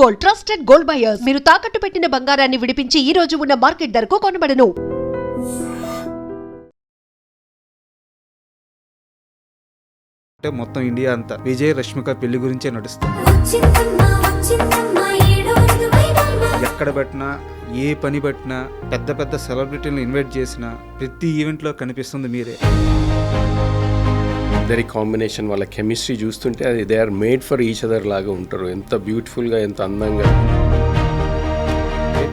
Gold, trusted gold buyers. మీరు తాకట్టు పెట్టిన బంగారాన్ని విడిపించి ఈ రోజు ఉన్న మార్కెట్ ధరకు కొనబడను. అంటే మొత్తం ఇండియా అంతా విజయ్ రష్మిక పెళ్లి గురించే నడుస్తుంది. ఎక్కడ పెట్టినా, ఏ పని పెట్టినా, పెద్ద పెద్ద సెలబ్రిటీలను ఇన్వైట్ చేసినా ప్రతి ఈవెంట్లో కనిపిస్తుంది మీరే. ఇద్దరి కాంబినేషన్, వాళ్ళ కెమిస్ట్రీ చూస్తుంటే అది they are made for each other లాగా ఉంటారు. ఎంత బ్యూటిఫుల్గా, ఎంత అందంగా.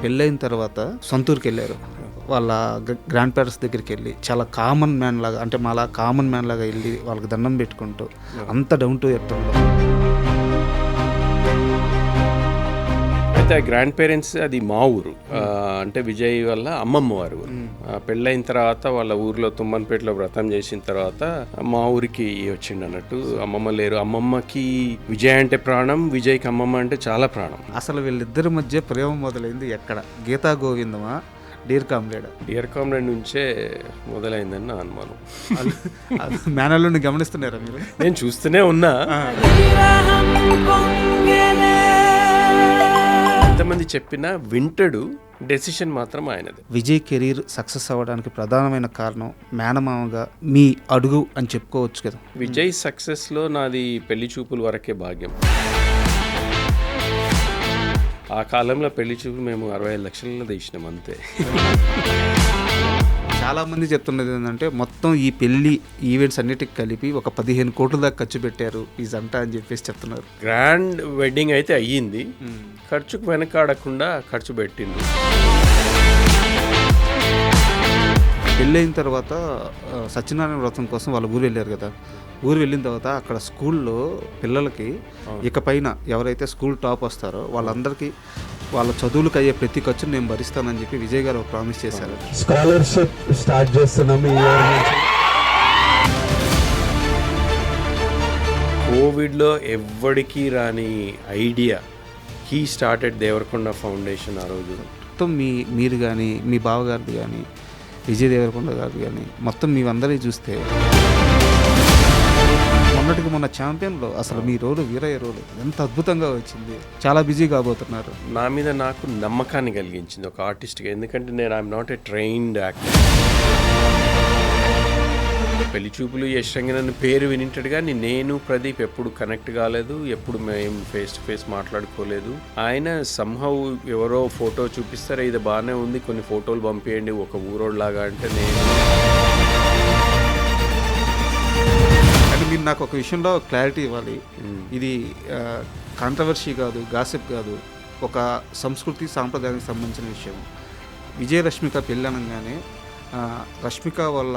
పెళ్ళైన తర్వాత సొంతూరుకి వెళ్ళారు. వాళ్ళ గ్రాండ్ పేరెంట్స్ దగ్గరికి వెళ్ళి చాలా కామన్ మ్యాన్ లాగా, అంటే మాలా కామన్ మ్యాన్ లాగా వెళ్ళి వాళ్ళకి దండం పెట్టుకుంటూ అంత డౌన్ టు ఎర్త్ ఉండడం. అయితే ఆ గ్రాండ్ పేరెంట్స్ అది మా ఊరు, అంటే విజయ్ వాళ్ళ అమ్మమ్మ వారు. పెళ్ళైన తర్వాత వాళ్ళ ఊర్లో తుమ్మన్పేటలో వ్రతం చేసిన తర్వాత మా ఊరికి వచ్చిండు అన్నట్టు. అమ్మమ్మ లేరు. అమ్మమ్మకి విజయ్ అంటే ప్రాణం, విజయ్కి అమ్మమ్మ అంటే చాలా ప్రాణం. అసలు వీళ్ళిద్దరి మధ్య ప్రేమ మొదలైంది ఎక్కడ? గీతా గోవిందమా, డియర్ కామ్రేడ్? డియర్ కామ్రేడ్ నుంచే మొదలైందని నా అనుమానం. మేనల్ని గమనిస్తున్నారా మీరు? నేను చూస్తూనే ఉన్నా. ఎంతమంది చెప్పినా వింటడు, డెసిషన్ మాత్రం ఆయనది. విజయ్ కెరీర్ సక్సెస్ అవ్వడానికి ప్రధానమైన కారణం మేనమామగా మీ అడుగు అని చెప్పుకోవచ్చు కదా. విజయ్ సక్సెస్లో నాది పెళ్లి చూపుల వరకే భాగ్యం. ఆ కాలంలో పెళ్లి చూపులు మేము 65 లక్షలలో తీసినాం అంతే. చాలా మంది చెప్తున్నది ఏంటంటే మొత్తం ఈ పెళ్లి ఈవెంట్స్ అన్నిటికి కలిపి ఒక 15 కోట్ల దాకా ఖర్చు పెట్టారు ఈ జంట అని చెప్పేసి చెప్తున్నారు. గ్రాండ్ వెడ్డింగ్ అయితే అయ్యింది, ఖర్చుకు వెనకాడకుండా ఖర్చు పెట్టింది. పెళ్ళైన తర్వాత సత్యనారాయణ వ్రతం కోసం వాళ్ళ ఊరు వెళ్ళారు కదా. ఊరు వెళ్ళిన తర్వాత అక్కడ స్కూల్లో పిల్లలకి ఇకపైన ఎవరైతే స్కూల్ టాప్ వస్తారో వాళ్ళందరికీ వాళ్ళ చదువులకు అయ్యే ప్రతి ఖర్చును నేను భరిస్తానని చెప్పి విజయ్ గారు ప్రామిస్ చేశారు. స్కాలర్షిప్ స్టార్ట్ చేస్తున్నాం ఈ ఇయర్ నుంచి. కోవిడ్లో ఎవ్వడికి రాని idea, he started Deverakonda foundation. ఆ రోజు మొత్తం మీరు కానీ, మీ బావగారిది కానీ, విజయ్ దేవరకొండ గారిది కానీ, మొత్తం మీవందరినీ చూస్తే మొన్నటికి మొన్న ఛాంపియన్లో అసలు మీ రోలు, వీరయ్య రోలు ఎంత అద్భుతంగా వచ్చింది. చాలా బిజీ కాబోతున్నారు. నా మీద నాకు నమ్మకాన్ని కలిగించింది ఒక ఆర్టిస్ట్గా. ఎందుకంటే నేను I'm not a trained actor. పెళ్లి చూపులు యశ్ రంగనాథన్ పేరు వినింటాడు కానీ నేను ప్రదీప్ ఎప్పుడు కనెక్ట్ కాలేదు, ఎప్పుడు మేము ఫేస్ టు ఫేస్ మాట్లాడుకోలేదు. ఆయన సంహౌ ఎవరో ఫోటో చూపిస్తారా, ఇది బాగానే ఉంది, కొన్ని ఫోటోలు పంపించండి ఒక ఊరోడ్లాగా అంటే నేను. మీరు నాకు ఒక విషయంలో క్లారిటీ ఇవ్వాలి. ఇది కాంట్రవర్సీ కాదు, గాసిప్ కాదు, ఒక సంస్కృతి సాంప్రదాయానికి సంబంధించిన విషయం. విజయ రష్మిక పెళ్ళి అనగానే రష్మిక వల్ల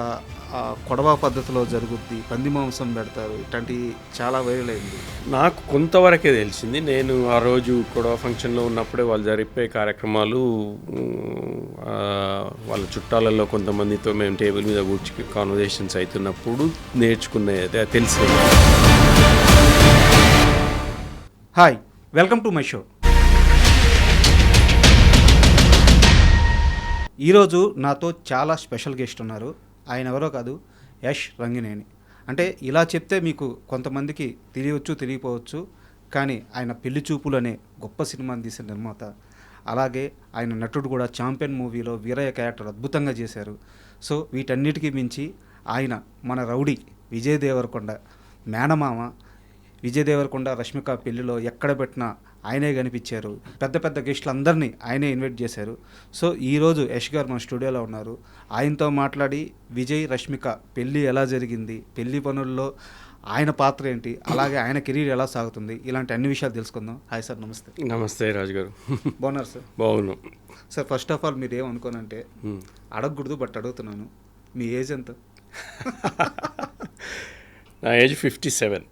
కొడవ పద్ధతిలో జరుగుద్ది, పంది మాంసం పెడతారు, ఇట్లాంటి చాలా వైరల్ అయింది. నాకు కొంతవరకే తెలిసింది. నేను ఆ రోజు కొడవ ఫంక్షన్లో ఉన్నప్పుడే వాళ్ళు జరిపే కార్యక్రమాలు, వాళ్ళ చుట్టాలలో కొంతమందితో మేము టేబుల్ మీద కూర్చుని కాన్వర్జేషన్స్ అవుతున్నప్పుడు నేర్చుకునేది తెలిసింది. Hi, welcome to my show. ఈరోజు నాతో చాలా స్పెషల్ గెస్ట్ ఉన్నారు. ఆయన ఎవరో కాదు, యశ్ రంగినేని. అంటే ఇలా చెప్తే మీకు కొంతమందికి తెలియకపోవచ్చు, కానీ ఆయన పెళ్లి చూపులు అనే గొప్ప సినిమాని తీసిన నిర్మాత. అలాగే ఆయన నటుడు కూడా. ఛాంపియన్ మూవీలో వీరయ్య క్యారెక్టర్ అద్భుతంగా చేశారు. సో వీటన్నిటికీ మించి ఆయన మన రౌడీ విజయ్ దేవరకొండ మేనమామ. విజయ్ దేవరకొండ రష్మిక పెళ్లిలో ఎక్కడ పెట్టినా ఆయనే కనిపించారు. పెద్ద పెద్ద గెస్టులు అందరినీ ఆయనే ఇన్వైట్ చేశారు. సో ఈరోజు యశ్ గారు మన స్టూడియోలో ఉన్నారు. ఆయనతో మాట్లాడి విజయ్ రష్మిక పెళ్ళి ఎలా జరిగింది, పెళ్లి పనుల్లో ఆయన పాత్ర ఏంటి, అలాగే ఆయన కెరీర్ ఎలా సాగుతుంది, ఇలాంటి అన్ని విషయాలు తెలుసుకుందాం. హాయ్ సార్, నమస్తే. నమస్తే రాజు గారు. బాగున్నారు సార్? బాగున్నాం సార్. ఫస్ట్ ఆఫ్ ఆల్ మీరు ఏమనుకోనంటే అడగకూడదు, బట్ అడుగుతున్నాను, మీ ఏజ్ ఎంత? నా ఏజ్ 57.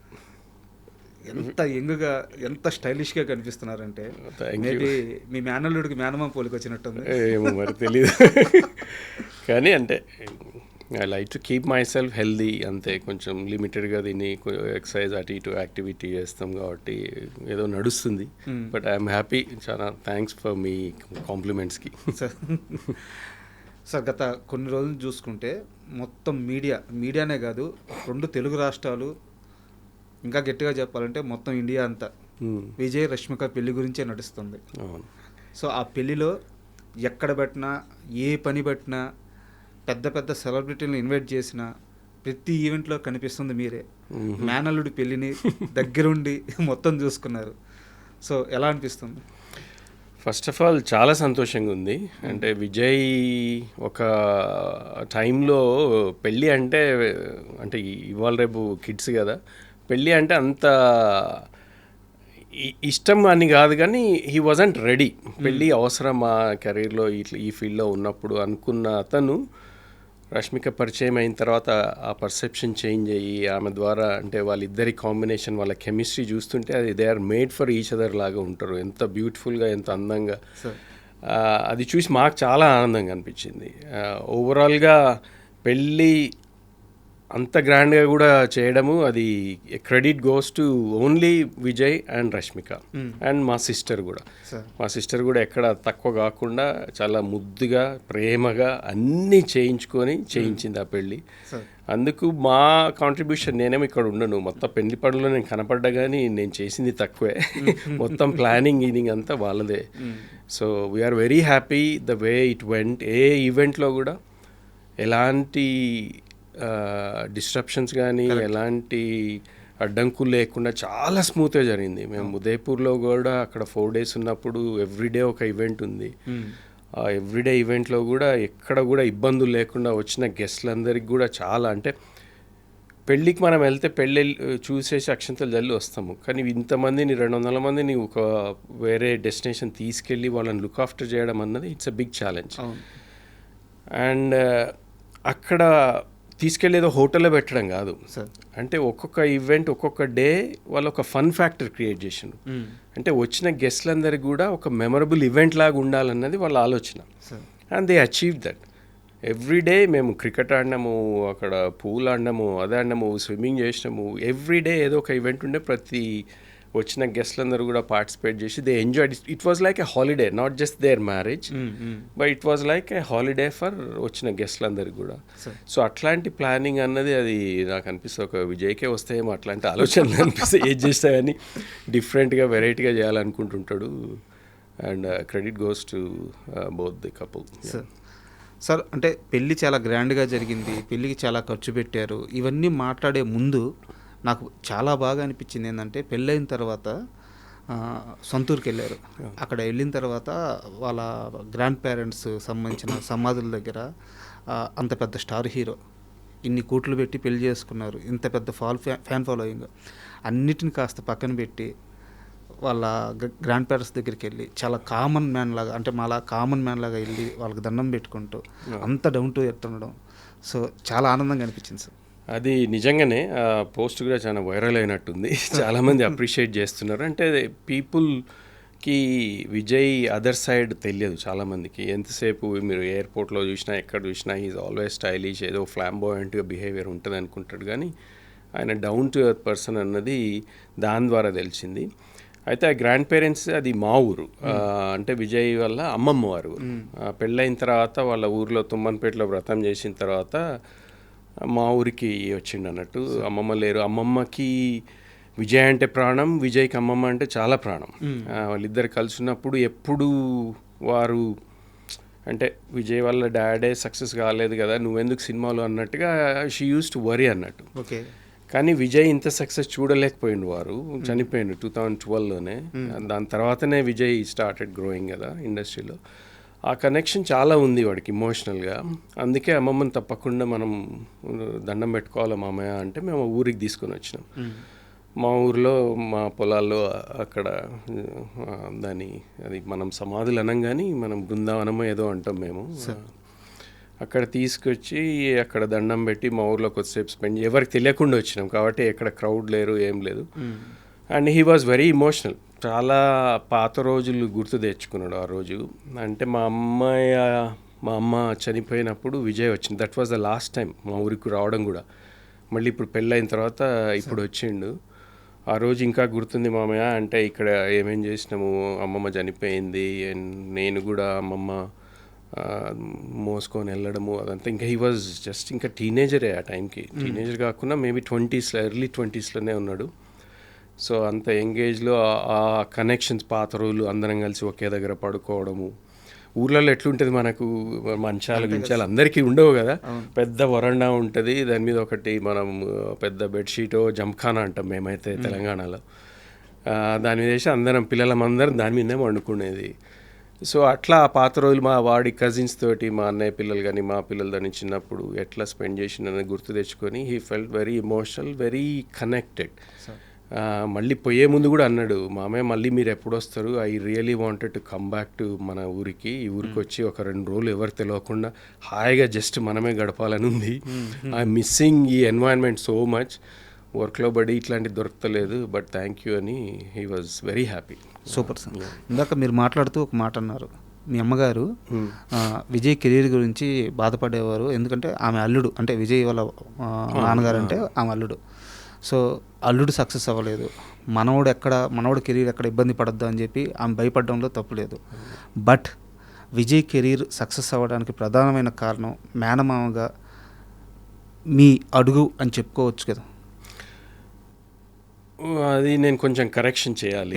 ఎంత యంగ్గా, ఎంత స్టైలిష్గా కనిపిస్తున్నారంటే మేబీ మీ మేనల్లుడికి మేనమామ పోలికి వచ్చినట్టుంది. ఏమో మరి తెలియదు, కానీ అంటే I like to keep my self healthy అంతే. కొంచెం లిమిటెడ్గా తిని ఎక్సర్సైజ్ అటు ఇటు యాక్టివిటీ చేస్తాం కాబట్టి ఏదో నడుస్తుంది. But I'm happy. చాలా థ్యాంక్స్ ఫర్ మీ కాంప్లిమెంట్స్కి. సార్, గత కొన్ని రోజులు చూసుకుంటే మొత్తం మీడియానే కాదు, 2 తెలుగు రాష్ట్రాలు, ఇంకా గట్టిగా చెప్పాలంటే మొత్తం ఇండియా అంతా విజయ్ రష్మిక పెళ్లి గురించే నడుస్తుంది. అవును. సో ఆ పెళ్లిలో ఎక్కడ పెట్టినా, ఏ పని పెట్టినా, పెద్ద పెద్ద సెలబ్రిటీలను ఇన్వైట్ చేసినా ప్రతి ఈవెంట్లో కనిపిస్తుంది మీరే. మేనల్లుడి పెళ్లిని దగ్గరుండి మొత్తం చూసుకున్నారు. సో ఎలా అనిపిస్తుంది? ఫస్ట్ ఆఫ్ ఆల్ చాలా సంతోషంగా ఉంది. అంటే విజయ్ ఒక టైంలో పెళ్ళి అంటే ఇవాళ రేపు కిడ్స్ కదా, పెళ్ళి అంటే అంత ఇష్టం అని కాదు, కానీ హీ వాజంట్ రెడీ. పెళ్ళి అవసరమా కెరీర్లో ఈ ఫీల్డ్లో ఉన్నప్పుడు అనుకున్న అతను రష్మిక పరిచయం అయిన తర్వాత ఆ పర్సెప్షన్ చేంజ్ అయ్యి ఆమె ద్వారా అంటే వాళ్ళిద్దరి కాంబినేషన్, వాళ్ళ కెమిస్ట్రీ చూస్తుంటే అది they are made for each other లాగా ఉంటారు. ఎంత బ్యూటిఫుల్గా, ఎంత అందంగా. అది చూసి మాకు చాలా ఆనందంగా అనిపించింది. ఓవరాల్గా పెళ్ళి అంత గ్రాండ్గా కూడా చేయడము, అది credit goes to only Vijay and Rashmika and మా సిస్టర్ కూడా. మా సిస్టర్ కూడా ఎక్కడ తక్కువ కాకుండా చాలా ముద్దుగా, ప్రేమగా అన్నీ చేయించింది ఆ పెళ్ళి. అందుకు మా కాంట్రిబ్యూషన్, నేనేమో ఇక్కడ ఉండను, మొత్తం పెళ్లి పనుల్లో నేను కనపడ్డా కానీ నేను చేసింది తక్కువే. మొత్తం ప్లానింగ్ అంతా వాళ్ళదే. So we are very happy the way it went. ఏ ఈవెంట్లో కూడా ఎలాంటి డిస్ట్రప్షన్స్ కానీ ఎలాంటి అడ్డంకులు లేకుండా చాలా స్మూత్గా జరిగింది. మేము ఉదయపూర్లో కూడా అక్కడ 4 days ఉన్నప్పుడు ఎవ్రీడే ఒక ఈవెంట్ ఉంది. ఆ ఎవ్రీడే ఈవెంట్లో కూడా ఎక్కడ కూడా ఇబ్బందులు లేకుండా వచ్చిన గెస్ట్లందరికీ కూడా చాలా, అంటే పెళ్ళికి మనం వెళ్తే పెళ్ళి చూసేసి అక్షంతలు జల్లి వస్తాము, కానీ ఇంతమందిని 200 మందిని ఒక వేరే డెస్టినేషన్ తీసుకెళ్ళి వాళ్ళని లుక్ ఆఫ్టర్ చేయడం అన్నది it's a big challenge. And అక్కడ తీసుకెళ్ళేదో హోటల్లో పెట్టడం కాదు, అంటే ఒక్కొక్క ఈవెంట్, ఒక్కొక్క డే వాళ్ళు ఒక ఫన్ ఫ్యాక్టర్ క్రియేట్ చేసిండు. అంటే వచ్చిన గెస్ట్లందరికీ కూడా ఒక మెమరబుల్ ఈవెంట్ లాగా ఉండాలన్నది వాళ్ళ ఆలోచన. And they achieve that. Everyday మేము క్రికెట్ ఆడినాము, అక్కడ పూల్ ఆడినాము, అది ఆడినాము, స్విమ్మింగ్ చేసినాము. ఎవ్రీడే ఏదో ఒక ఈవెంట్ ఉండే, ప్రతి వచ్చిన గెస్ట్లందరూ కూడా పార్టిసిపేట్ చేసి they enjoyed. It was like a holiday, not just their marriage, but it was like a holiday for వచ్చిన గెస్ట్లందరికీ కూడా. సో అట్లాంటి ప్లానింగ్ అన్నది అది నాకు అనిపిస్తుంది ఒక విజయ్కే వస్తాయేమో అట్లాంటి ఆలోచనలు అనిపిస్తాయి. ఏది చేస్తా కానీ డిఫరెంట్గా, వెరైటీగా చేయాలనుకుంటుంటాడు. And credit goes to both the couple. Sir, అంటే పెళ్ళి చాలా గ్రాండ్గా జరిగింది, పెళ్ళికి చాలా ఖర్చు పెట్టారు. ఇవన్నీ మాట్లాడే ముందు నాకు చాలా బాగా అనిపించింది ఏంటంటే, పెళ్ళైన తర్వాత సొంతూరుకి వెళ్ళారు. అక్కడ వెళ్ళిన తర్వాత వాళ్ళ గ్రాండ్ పేరెంట్స్ సంబంధించిన సమాధుల దగ్గర అంత పెద్ద స్టార్ హీరో ఇన్ని కోట్లు పెట్టి పెళ్లి చేసుకున్నారు, ఇంత పెద్ద ఫ్యాన్ ఫాలోయింగ్, అన్నిటిని కాస్త పక్కన పెట్టి వాళ్ళ గ్రాండ్ పేరెంట్స్ దగ్గరికి వెళ్ళి చాలా కామన్ మ్యాన్ లాగా, అంటే మాలా కామన్ మ్యాన్ లాగా వెళ్ళి వాళ్ళకి దండం పెట్టుకుంటూ అంత డౌన్ టు ఎర్త్ ఉండడం, సో చాలా ఆనందంగా అనిపించింది సార్. అది నిజంగానే పోస్ట్ కూడా చాలా వైరల్ అయినట్టుంది. చాలామంది అప్రిషియేట్ చేస్తున్నారు. అంటే పీపుల్కి విజయ్ అదర్ సైడ్ తెలియదు చాలామందికి. ఎంతసేపు మీరు ఎయిర్పోర్ట్లో చూసినా, ఎక్కడ చూసినా ఈజ్ ఆల్వేస్ స్టైలిష్, ఏదో ఫ్లాంబోయంట్గా బిహేవియర్ ఉంటుంది అనుకుంటాడు, కానీ ఆయన డౌన్ టు ఎర్త్ పర్సన్ అన్నది దాని ద్వారా తెలిసింది. అయితే ఆ గ్రాండ్ పేరెంట్స్ అది మా ఊరు, అంటే విజయ్ వాళ్ళ అమ్మమ్మ వారు. పెళ్ళైన తర్వాత వాళ్ళ ఊరిలో తుమ్మన్పేటలో వ్రతం చేసిన తర్వాత మా ఊరికి వచ్చిండు అన్నట్టు. అమ్మమ్మ లేరు. అమ్మమ్మకి విజయ్ అంటే ప్రాణం, విజయ్కి అమ్మమ్మ అంటే చాలా ప్రాణం. వాళ్ళిద్దరు కలిసి ఉన్నప్పుడు ఎప్పుడు వారు అంటే విజయ్ వాళ్ళ డాడే సక్సెస్ కాలేదు కదా, నువ్వెందుకు సినిమాలు అన్నట్టుగా షీ యూస్ టు వరీ అన్నట్టు. ఓకే. కానీ విజయ్ ఇంత సక్సెస్ చూడలేకపోయిండు, వారు చనిపోయిండు 2012లోనే. దాని తర్వాతనే విజయ్ స్టార్టెడ్ గ్రోయింగ్ కదా ఇండస్ట్రీలో. ఆ కనెక్షన్ చాలా ఉంది వాడికి ఇమోషనల్గా. అందుకే అమ్మమ్మని తప్పకుండా మనం దండం పెట్టుకోవాలి మామయ్య అంటే మేము ఊరికి తీసుకొని వచ్చినాం. మా ఊరిలో మా పొలాల్లో అక్కడ అది మనం సమాధులు అనం కానీ మనం బృందావనమో ఏదో అంటాం మేము. అక్కడ తీసుకొచ్చి అక్కడ దండం పెట్టి మా ఊర్లో కొద్దిసేపు స్పెండ్, ఎవరికి తెలియకుండా వచ్చినాం కాబట్టి ఎక్కడ క్రౌడ్ లేరు, ఏం లేదు. And he was very emotional. చాలా పాత రోజులు గుర్తు తెచ్చుకున్నాడు ఆ రోజు. అంటే మా అమ్మ చనిపోయినప్పుడు విజయ్ వచ్చింది. That was the last time మా ఊరికి రావడం కూడా. మళ్ళీ ఇప్పుడు పెళ్ళైన తర్వాత ఇప్పుడు వచ్చిండు. ఆ రోజు ఇంకా గుర్తుంది మామయ్య అంటే ఇక్కడ ఏమేం చేసినాము, అమ్మమ్మ చనిపోయింది అండ్ నేను కూడా అమ్మమ్మ మోసుకొని వెళ్ళడము అదంతా. ఇంకా హీ వాజ్ జస్ట్ ఇంకా టీనేజరే ఆ టైంకి. టీనేజర్ కాకుండా మేబీ 20s, ఎర్లీ 20sలోనే ఉన్నాడు. సో అంత ఎంగేజ్లో ఆ కనెక్షన్స్ పాత రోజులు అందరం కలిసి ఒకే దగ్గర పడుకోవడము. ఊర్లలో ఎట్లుంటుంది మనకు మంచాలు గించాలు అందరికీ ఉండవు కదా, పెద్ద వరండా ఉంటుంది, దాని మీద ఒకటి మనం పెద్ద బెడ్షీటో జంఖానా అంటాం మేమైతే తెలంగాణలో, దాని మీద వేసి అందరం పిల్లలమందరం దాని మీదనే వండుకునేది. సో అట్లా ఆ పాత రోజులు మా వాడి కజిన్స్ తోటి, మా అన్నయ్య పిల్లలు కానీ మా పిల్లలు దాన్ని చిన్నప్పుడు ఎట్లా స్పెండ్ చేసిందని గుర్తు తెచ్చుకొని he felt very emotional, very connected. మళ్ళీ పోయే ముందు కూడా అన్నాడు, మామయ్య మళ్ళీ మీరు ఎప్పుడు వస్తారు, I really wanted to come back to మన ఊరికి, ఈ ఊరికి వచ్చి ఒక 2 రోజులు ఎవరు తెలియకుండా హాయిగా జస్ట్ మనమే గడపాలని ఉంది. ఐ మిస్సింగ్ ఈ ఎన్వైరన్మెంట్ సో మచ్, వర్క్లో పడి ఇట్లాంటివి దొరకలేదు, బట్ థ్యాంక్ యూ అని he was very happy. Super sir. ఇందాక మీరు మాట్లాడుతూ ఒక మాట అన్నారు, మీ అమ్మగారు విజయ్ కెరీర్ గురించి బాధపడేవారు, ఎందుకంటే ఆమె అల్లుడు, అంటే విజయ్ వాళ్ళ నాన్నగారు అంటే ఆమె అల్లుడు. సో అల్లుడు సక్సెస్ అవ్వలేదు, మనవడు కెరీర్ ఎక్కడ ఇబ్బంది పడద్దు అని చెప్పి ఆమె భయపడడంలో తప్పు లేదు. బట్ విజయ్ కెరీర్ సక్సెస్ అవ్వడానికి ప్రధానమైన కారణం మేనమామగా మీ అడుగు అని చెప్పుకోవచ్చు కదా. అది నేను కొంచెం కరెక్షన్ చేయాలి.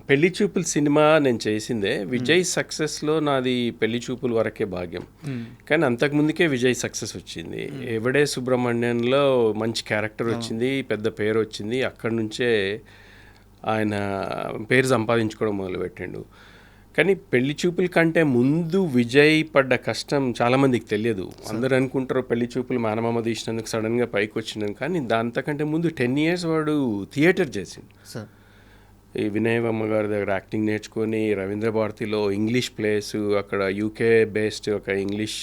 పెళ్లి చూపులు సినిమా నేను చేసిందే. విజయ్ సక్సెస్లో నాది పెళ్లి చూపుల వరకే భాగ్యం, కానీ అంతకుముందుకే విజయ్ సక్సెస్ వచ్చింది. ఎవడే సుబ్రహ్మణ్యంలో మంచి క్యారెక్టర్ వచ్చింది, పెద్ద పేరు వచ్చింది, అక్కడి నుంచే ఆయన పేరు సంపాదించుకోవడం మొదలుపెట్టిండు. కానీ పెళ్లి చూపుల కంటే ముందు విజయ్ పడ్డ కష్టం చాలామందికి తెలియదు. అందరూ అనుకుంటారు పెళ్లి చూపులు మేనమామ తీసినందుకు సడన్గా పైకి వచ్చినాను, కానీ దాంతకంటే ముందు 10 years వాడు థియేటర్ చేసిండు. ఈ వినయమ్మ గారి దగ్గర యాక్టింగ్ నేర్చుకొని రవీంద్ర భారతిలో ఇంగ్లీష్ ప్లేస్, అక్కడ యూకే బేస్డ్ ఒక ఇంగ్లీష్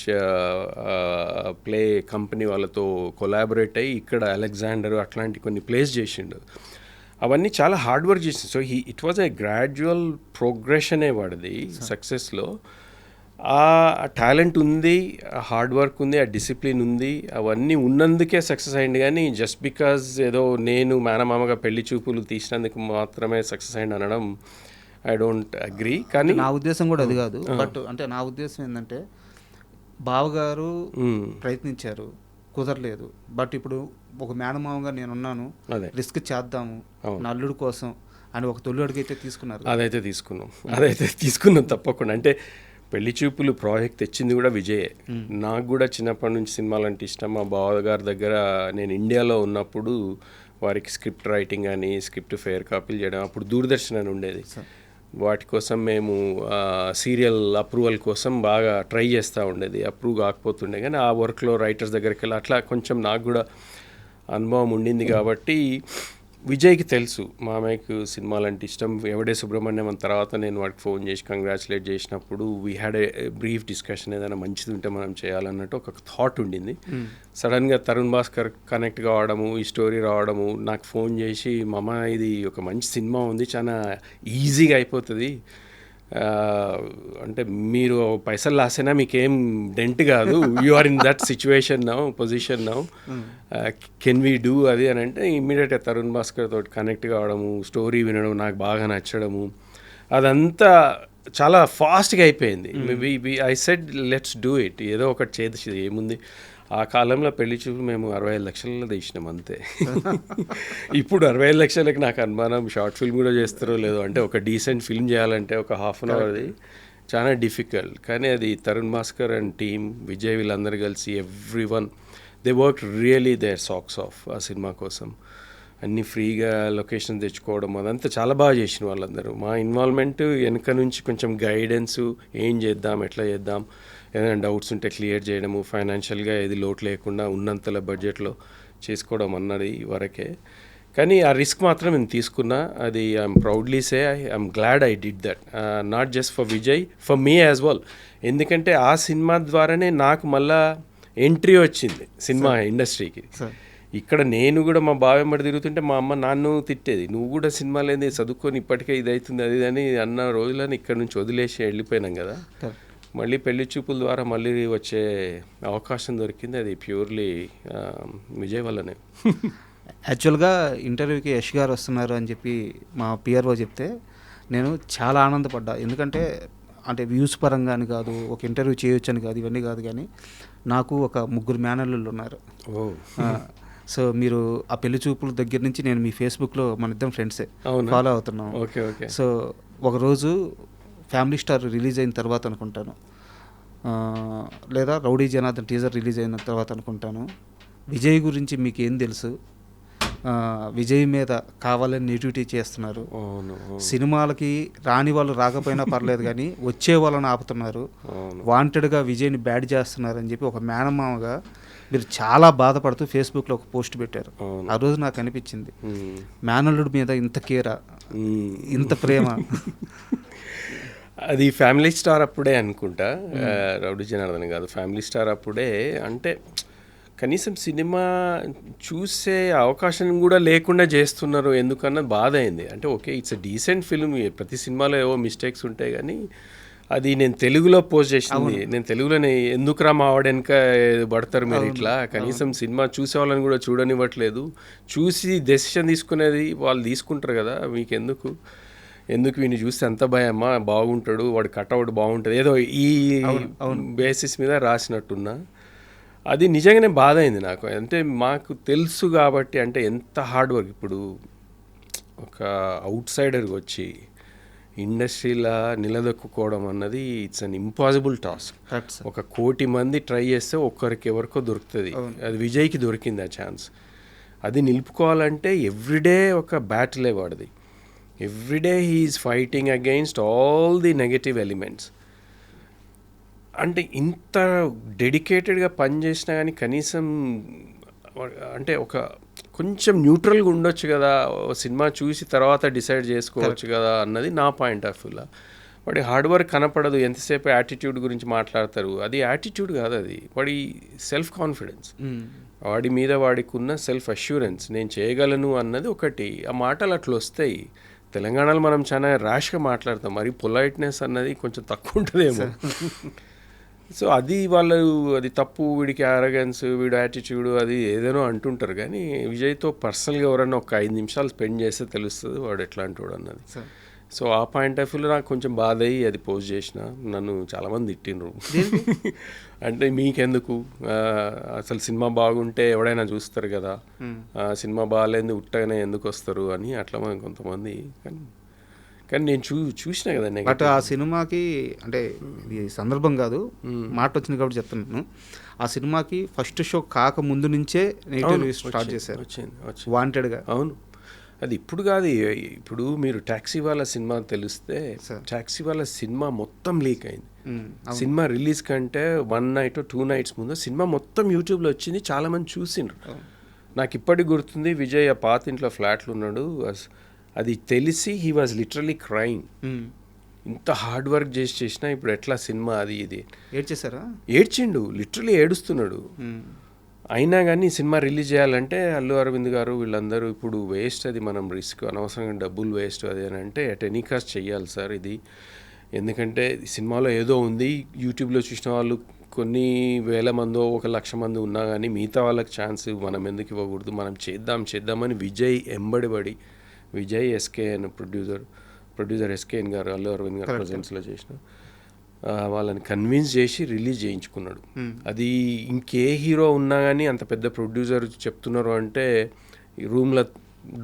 ప్లే కంపెనీ వాళ్ళతో కొలాబరేట్ అయ్యి ఇక్కడ అలెగ్జాండర్ అట్లాంటి కొన్ని ప్లేస్ చేసిండు. అవన్నీ చాలా హార్డ్ వర్క్ చేసింది. So it was a gradual ప్రోగ్రెషనే వాడిది సక్సెస్లో. ఆ టాలెంట్ ఉంది, ఆ హార్డ్ వర్క్ ఉంది, ఆ డిసిప్లిన్ ఉంది, అవన్నీ ఉన్నందుకే సక్సెస్ అయింది. కానీ జస్ట్ బికాజ్ ఏదో నేను మేనమామగా పెళ్లి చూపులు తీసినందుకు మాత్రమే సక్సెస్ అయింది అనడం ఐ డోంట్ అగ్రీ. కానీ నా ఉద్దేశం కూడా అది కాదు. బట్ అంటే నా ఉద్దేశం ఏంటంటే బావగారు ప్రయత్నించారు, కుదరలేదు. బట్ ఇప్పుడు ఒక మేనమామగా నేనున్నాను, రిస్క్ చేద్దాము నా అల్లుడు కోసం అని ఒక తొలి అడుగు అయితే తీసుకున్నారు. అదైతే తీసుకున్నాం తప్పకుండా. అంటే పెళ్లి చూపులు ప్రాజెక్ట్ తెచ్చింది కూడా విజయే. నాకు కూడా చిన్నప్పటి నుంచి సినిమాలు అంటే ఇష్టం. మా బావగారి దగ్గర నేను ఇండియాలో ఉన్నప్పుడు వారికి స్క్రిప్ట్ రైటింగ్ అని, స్క్రిప్ట్ ఫేర్ కాపీలు చేయడం, అప్పుడు దూరదర్శన్ అని ఉండేది, వాటి కోసం మేము సీరియల్ అప్రూవల్ కోసం బాగా ట్రై చేస్తూ ఉండేది. అప్రూవ్ కాకపోతుండే, కానీ ఆ వర్క్లో రైటర్స్ దగ్గరికి వెళ్ళి అట్లా కొంచెం నాకు కూడా అనుభవం ఉండింది. కాబట్టి విజయ్కి తెలుసు మామయ్యకు సినిమాలంటే ఇష్టం. ఎవడే సుబ్రహ్మణ్యం అని తర్వాత నేను వాడికి ఫోన్ చేసి కంగ్రాచులేట్ చేసినప్పుడు we had a brief discussion, ఏదైనా మంచిది ఉంటే మనం చేయాలన్నట్టు ఒక థాట్ ఉండింది. సడన్గా తరుణ్ భాస్కర్ కనెక్ట్ కావడము, ఈ స్టోరీ రావడము, నాకు ఫోన్ చేసి మామ ఇది ఒక మంచి సినిమా ఉంది, చాలా ఈజీగా అయిపోతుంది, అంటే మీరు పైసలు లాసైనా మీకేం డెంట్ కాదు, you are in that position now, can we do అది అని అంటే ఇమ్మీడియట్గా తరుణ్ భాస్కర్ తోటి కనెక్ట్ కావడము, స్టోరీ వినడం, నాకు బాగా నచ్చడము, అదంతా చాలా ఫాస్ట్గా అయిపోయింది. I said let's do it, ఏదో ఒకటి చేసి ఏముంది. ఆ కాలంలో పెళ్లి చూపులు మేము 65 లక్షలలో తీసినాం అంతే. ఇప్పుడు 65 లక్షలకి నాకు అనుమానం షార్ట్ ఫిల్మ్ కూడా చేస్తారో లేదో. అంటే ఒక డీసెంట్ ఫిల్మ్ చేయాలంటే ఒక ½ hour అది చాలా డిఫికల్ట్. కానీ అది తరుణ్ భాస్కర్ అండ్ టీమ్, విజయ్ వీళ్ళందరూ కలిసి everyone they work really their socks off ఆ సినిమా కోసం. అన్నీ ఫ్రీగా లొకేషన్ తెచ్చుకోవడం అదంతా చాలా బాగా చేసిన వాళ్ళందరూ. మా ఇన్వాల్వ్మెంట్ వెనక నుంచి కొంచెం గైడెన్స్, ఏం చేద్దాం, ఎట్లా చేద్దాం, ఏదైనా డౌట్స్ ఉంటే క్లియర్ చేయడము, ఫైనాన్షియల్గా ఏది లోటు లేకుండా ఉన్నంతలో బడ్జెట్లో చేసుకోవడం అన్నది వరకే. కానీ ఆ రిస్క్ మాత్రం నేను తీసుకున్నా. అది I'm proudly say I'm glad I did that, not just for Vijay, for me as well. ఎందుకంటే ఆ సినిమా ద్వారానే నాకు మళ్ళా ఎంట్రీ వచ్చింది సినిమా ఇండస్ట్రీకి. ఇక్కడ నేను కూడా మా బావ వెంబడి తిరుగుతుంటే మా అమ్మ నాన్ను తిట్టేది, నువ్వు కూడా సినిమాలు ఏంది చదువుకొని ఇప్పటికే ఇది అవుతుంది అది అని అన్న రోజులని ఇక్కడ నుంచి వదిలేసి వెళ్ళిపోయినాం కదా. మళ్ళీ పెళ్లి చూపుల ద్వారా మళ్ళీ వచ్చే అవకాశం దొరికింది, అది ప్యూర్లీ విజయ్ వల్లనే. యాక్చువల్గా ఇంటర్వ్యూకి యష్ గారు వస్తున్నారు అని చెప్పి మా పిఆర్ఓ చెప్తే నేను చాలా ఆనందపడ్డా. ఎందుకంటే అంటే వ్యూస్ పరంగా అని కాదు, ఒక ఇంటర్వ్యూ చేయొచ్చు అని కాదు, ఇవన్నీ కాదు, కానీ నాకు ఒక 3 మేనల్లుళ్ళు ఉన్నారు. సో మీరు ఆ పెళ్లి చూపుల దగ్గర నుంచి నేను మీ ఫేస్బుక్లో మన ఇద్దరం ఫ్రెండ్సే అవునా? ఫాలో అవుతున్నాం. Okay okay. సో ఒకరోజు ఫ్యామిలీ స్టార్ రిలీజ్ అయిన తర్వాత అనుకుంటాను, లేదా రౌడీ జనార్దన్ టీజర్ రిలీజ్ అయిన తర్వాత అనుకుంటాను, విజయ్ గురించి మీకు ఏం తెలుసు, విజయ్ మీద కావాలని నెగిటివిటీ చేస్తున్నారు, అవును సినిమాలకి రాని వాళ్ళు రాకపోయినా పర్లేదు కానీ వచ్చే వాళ్ళని ఆపుతున్నారు, అవును. వాంటెడ్గా విజయ్ని బ్యాడ్ చేస్తున్నారు అని చెప్పి ఒక మేనమామగా మీరు చాలా బాధపడుతూ ఫేస్బుక్లో ఒక పోస్ట్ పెట్టారు. అవును. ఆ రోజు నాకు అనిపించింది, మేనల్లుడి మీద ఇంత కేరా, ఇంత ప్రేమ. అది ఫ్యామిలీ స్టార్ అప్పుడే అనుకుంటా, రౌడీ జనార్దన్ కాదు, ఫ్యామిలీ స్టార్ అప్పుడే. అంటే కనీసం సినిమా చూసే అవకాశం కూడా లేకుండా చేస్తున్నారు ఎందుకన్నది బాధ అయింది. అంటే okay, it's a decent film, ప్రతి సినిమాలో ఏవో మిస్టేక్స్ ఉంటాయి, కానీ అది నేను తెలుగులో పోస్ట్ చేసింది, నేను తెలుగులోనే ఎందుకురా మా ఆవిడెనక పడతారు మీరు ఇట్లా, కనీసం సినిమా చూసే వాళ్ళని కూడా చూడనివ్వట్లేదు, చూసి డెసిషన్ తీసుకునేది వాళ్ళు తీసుకుంటారు కదా, మీకు ఎందుకు వీడిని చూస్తే అంత భయమ్మా, బాగుంటాడు వాడు కట్అవుట్ బాగుంటుంది, ఏదో ఈ బేసిస్ మీద రాసినట్టున్నా. అది నిజంగానే బాధ అయింది నాకు. అంటే మాకు తెలుసు కాబట్టి, అంటే ఎంత హార్డ్ వర్క్. ఇప్పుడు ఒక అవుట్ సైడర్కి వచ్చి ఇండస్ట్రీలా నిలదొక్కుకోవడం అన్నది ఇట్స్ అన్ ఇంపాసిబుల్ టాస్క్. 1 కోటి మంది ట్రై చేస్తే ఒక్కరికి ఎవరికో దొరుకుతుంది, అది విజయ్కి దొరికింది ఆ ఛాన్స్. అది నిలుపుకోవాలంటే ఎవ్రీడే ఒక బ్యాటిలే వాడిది. Everyday he's fighting against all the negative elements. అంటే ఇంత డెడికేటెడ్గా పనిచేసినా కానీ కనీసం అంటే ఒక కొంచెం న్యూట్రల్గా ఉండొచ్చు కదా, సినిమా చూసి తర్వాత డిసైడ్ చేసుకోవచ్చు కదా అన్నది నా పాయింట్ ఆఫ్ వ్యూలో. వాడి హార్డ్ వర్క్ కనపడదు, ఎంతసేపు యాటిట్యూడ్ గురించి మాట్లాడతారు, అది యాటిట్యూడ్ కాదు, అది వాడి సెల్ఫ్ కాన్ఫిడెన్స్, వాడి మీద వాడికి ఉన్న సెల్ఫ్ అష్యూరెన్స్, నేను చేయగలను అన్నది ఒకటి. ఆ మాటలు అట్లా వస్తాయి. తెలంగాణలో మనం చాలా ర్యాష్గా మాట్లాడతాం, మరి పొలైట్నెస్ అన్నది కొంచెం తక్కువ ఉంటుందేమో. సో అది వాళ్ళు, అది తప్పు, వీడికి అరగెన్స్, వీడు యాటిట్యూడ్, అది ఏదేనో అంటుంటారు, కానీ విజయ్తో పర్సనల్గా ఎవరన్నా ఒక 5 నిమిషాలు స్పెండ్ చేస్తే తెలుస్తుంది వాడు ఎట్లాంటి వాడు అన్నది. సో ఆ పాయింట్ ఆఫ్ వ్యూలో నాకు కొంచెం బాధ అయ్యి అది పోస్ట్ చేసిన. నన్ను చాలామంది తిట్టిండ్రు, అంటే మీకెందుకు, అసలు సినిమా బాగుంటే ఎవడైనా చూస్తారు కదా, సినిమా బాగాలేదు ఉట్టగానే ఎందుకు వస్తారు అని అట్లా కొంతమంది. కానీ నేను చూసినా కదా. బట్ ఆ సినిమాకి, అంటే ఇది సందర్భం కాదు, మాట వచ్చింది కాబట్టి చెప్తున్నాను, ఆ సినిమాకి ఫస్ట్ షో కాక ముందు నుంచే నెగిటివ్ స్టార్ట్ చేశారు వాంటెడ్గా. అవును, అది ఇప్పుడు కాదు, ఇప్పుడు మీరు టాక్సీ వాళ్ళ సినిమా తెలిస్తే, టాక్సీ వాళ్ళ సినిమా మొత్తం లీక్ అయింది. సినిమా రిలీజ్ కంటే 1 నైట్ 2 నైట్స్ ముందు సినిమా మొత్తం యూట్యూబ్లో వచ్చింది, చాలామంది చూసిండ్రు. నాకు ఇప్పటికి గుర్తుంది, విజయ్ ఆ పాత ఇంట్లో ఫ్లాట్లు ఉన్నాడు, అది తెలిసి హీ వాజ్ లిటరలీ క్రైయింగ్. ఇంత హార్డ్ వర్క్ చేసినా ఇప్పుడు ఎట్లా సినిమా అది ఇది ఏడ్చేసారా? ఏడ్చిండు, లిటరలీ ఏడుస్తున్నాడు. అయినా కానీ సినిమా రిలీజ్ చేయాలంటే అల్లు అరవింద్ గారు వీళ్ళందరూ ఇప్పుడు వేస్ట్, అది మనం రిస్క్, అనవసరంగా డబ్బులు వేస్ట్ అది అని అంటే అట్ ఎనీ కాస్ట్ చెయ్యాలి సార్ ఇది, ఎందుకంటే సినిమాలో ఏదో ఉంది, యూట్యూబ్లో చూసిన వాళ్ళు కొన్ని వేల మందో 1,00,000 మంది ఉన్నా కానీ మిగతా వాళ్ళకి ఛాన్స్ మనం ఎందుకు ఇవ్వకూడదు, మనం చేద్దామని విజయ్ ఎంబడిపడి, Vijay SKN producer SKN garu Allu Arvind గారు ప్రజెన్స్లో చేసిన వాళ్ళని కన్విన్స్ చేసి రిలీజ్ చేయించుకున్నాడు. అది ఇంకే హీరో ఉన్నా కానీ అంత పెద్ద ప్రొడ్యూసర్ చెప్తున్నారు అంటే రూమ్లో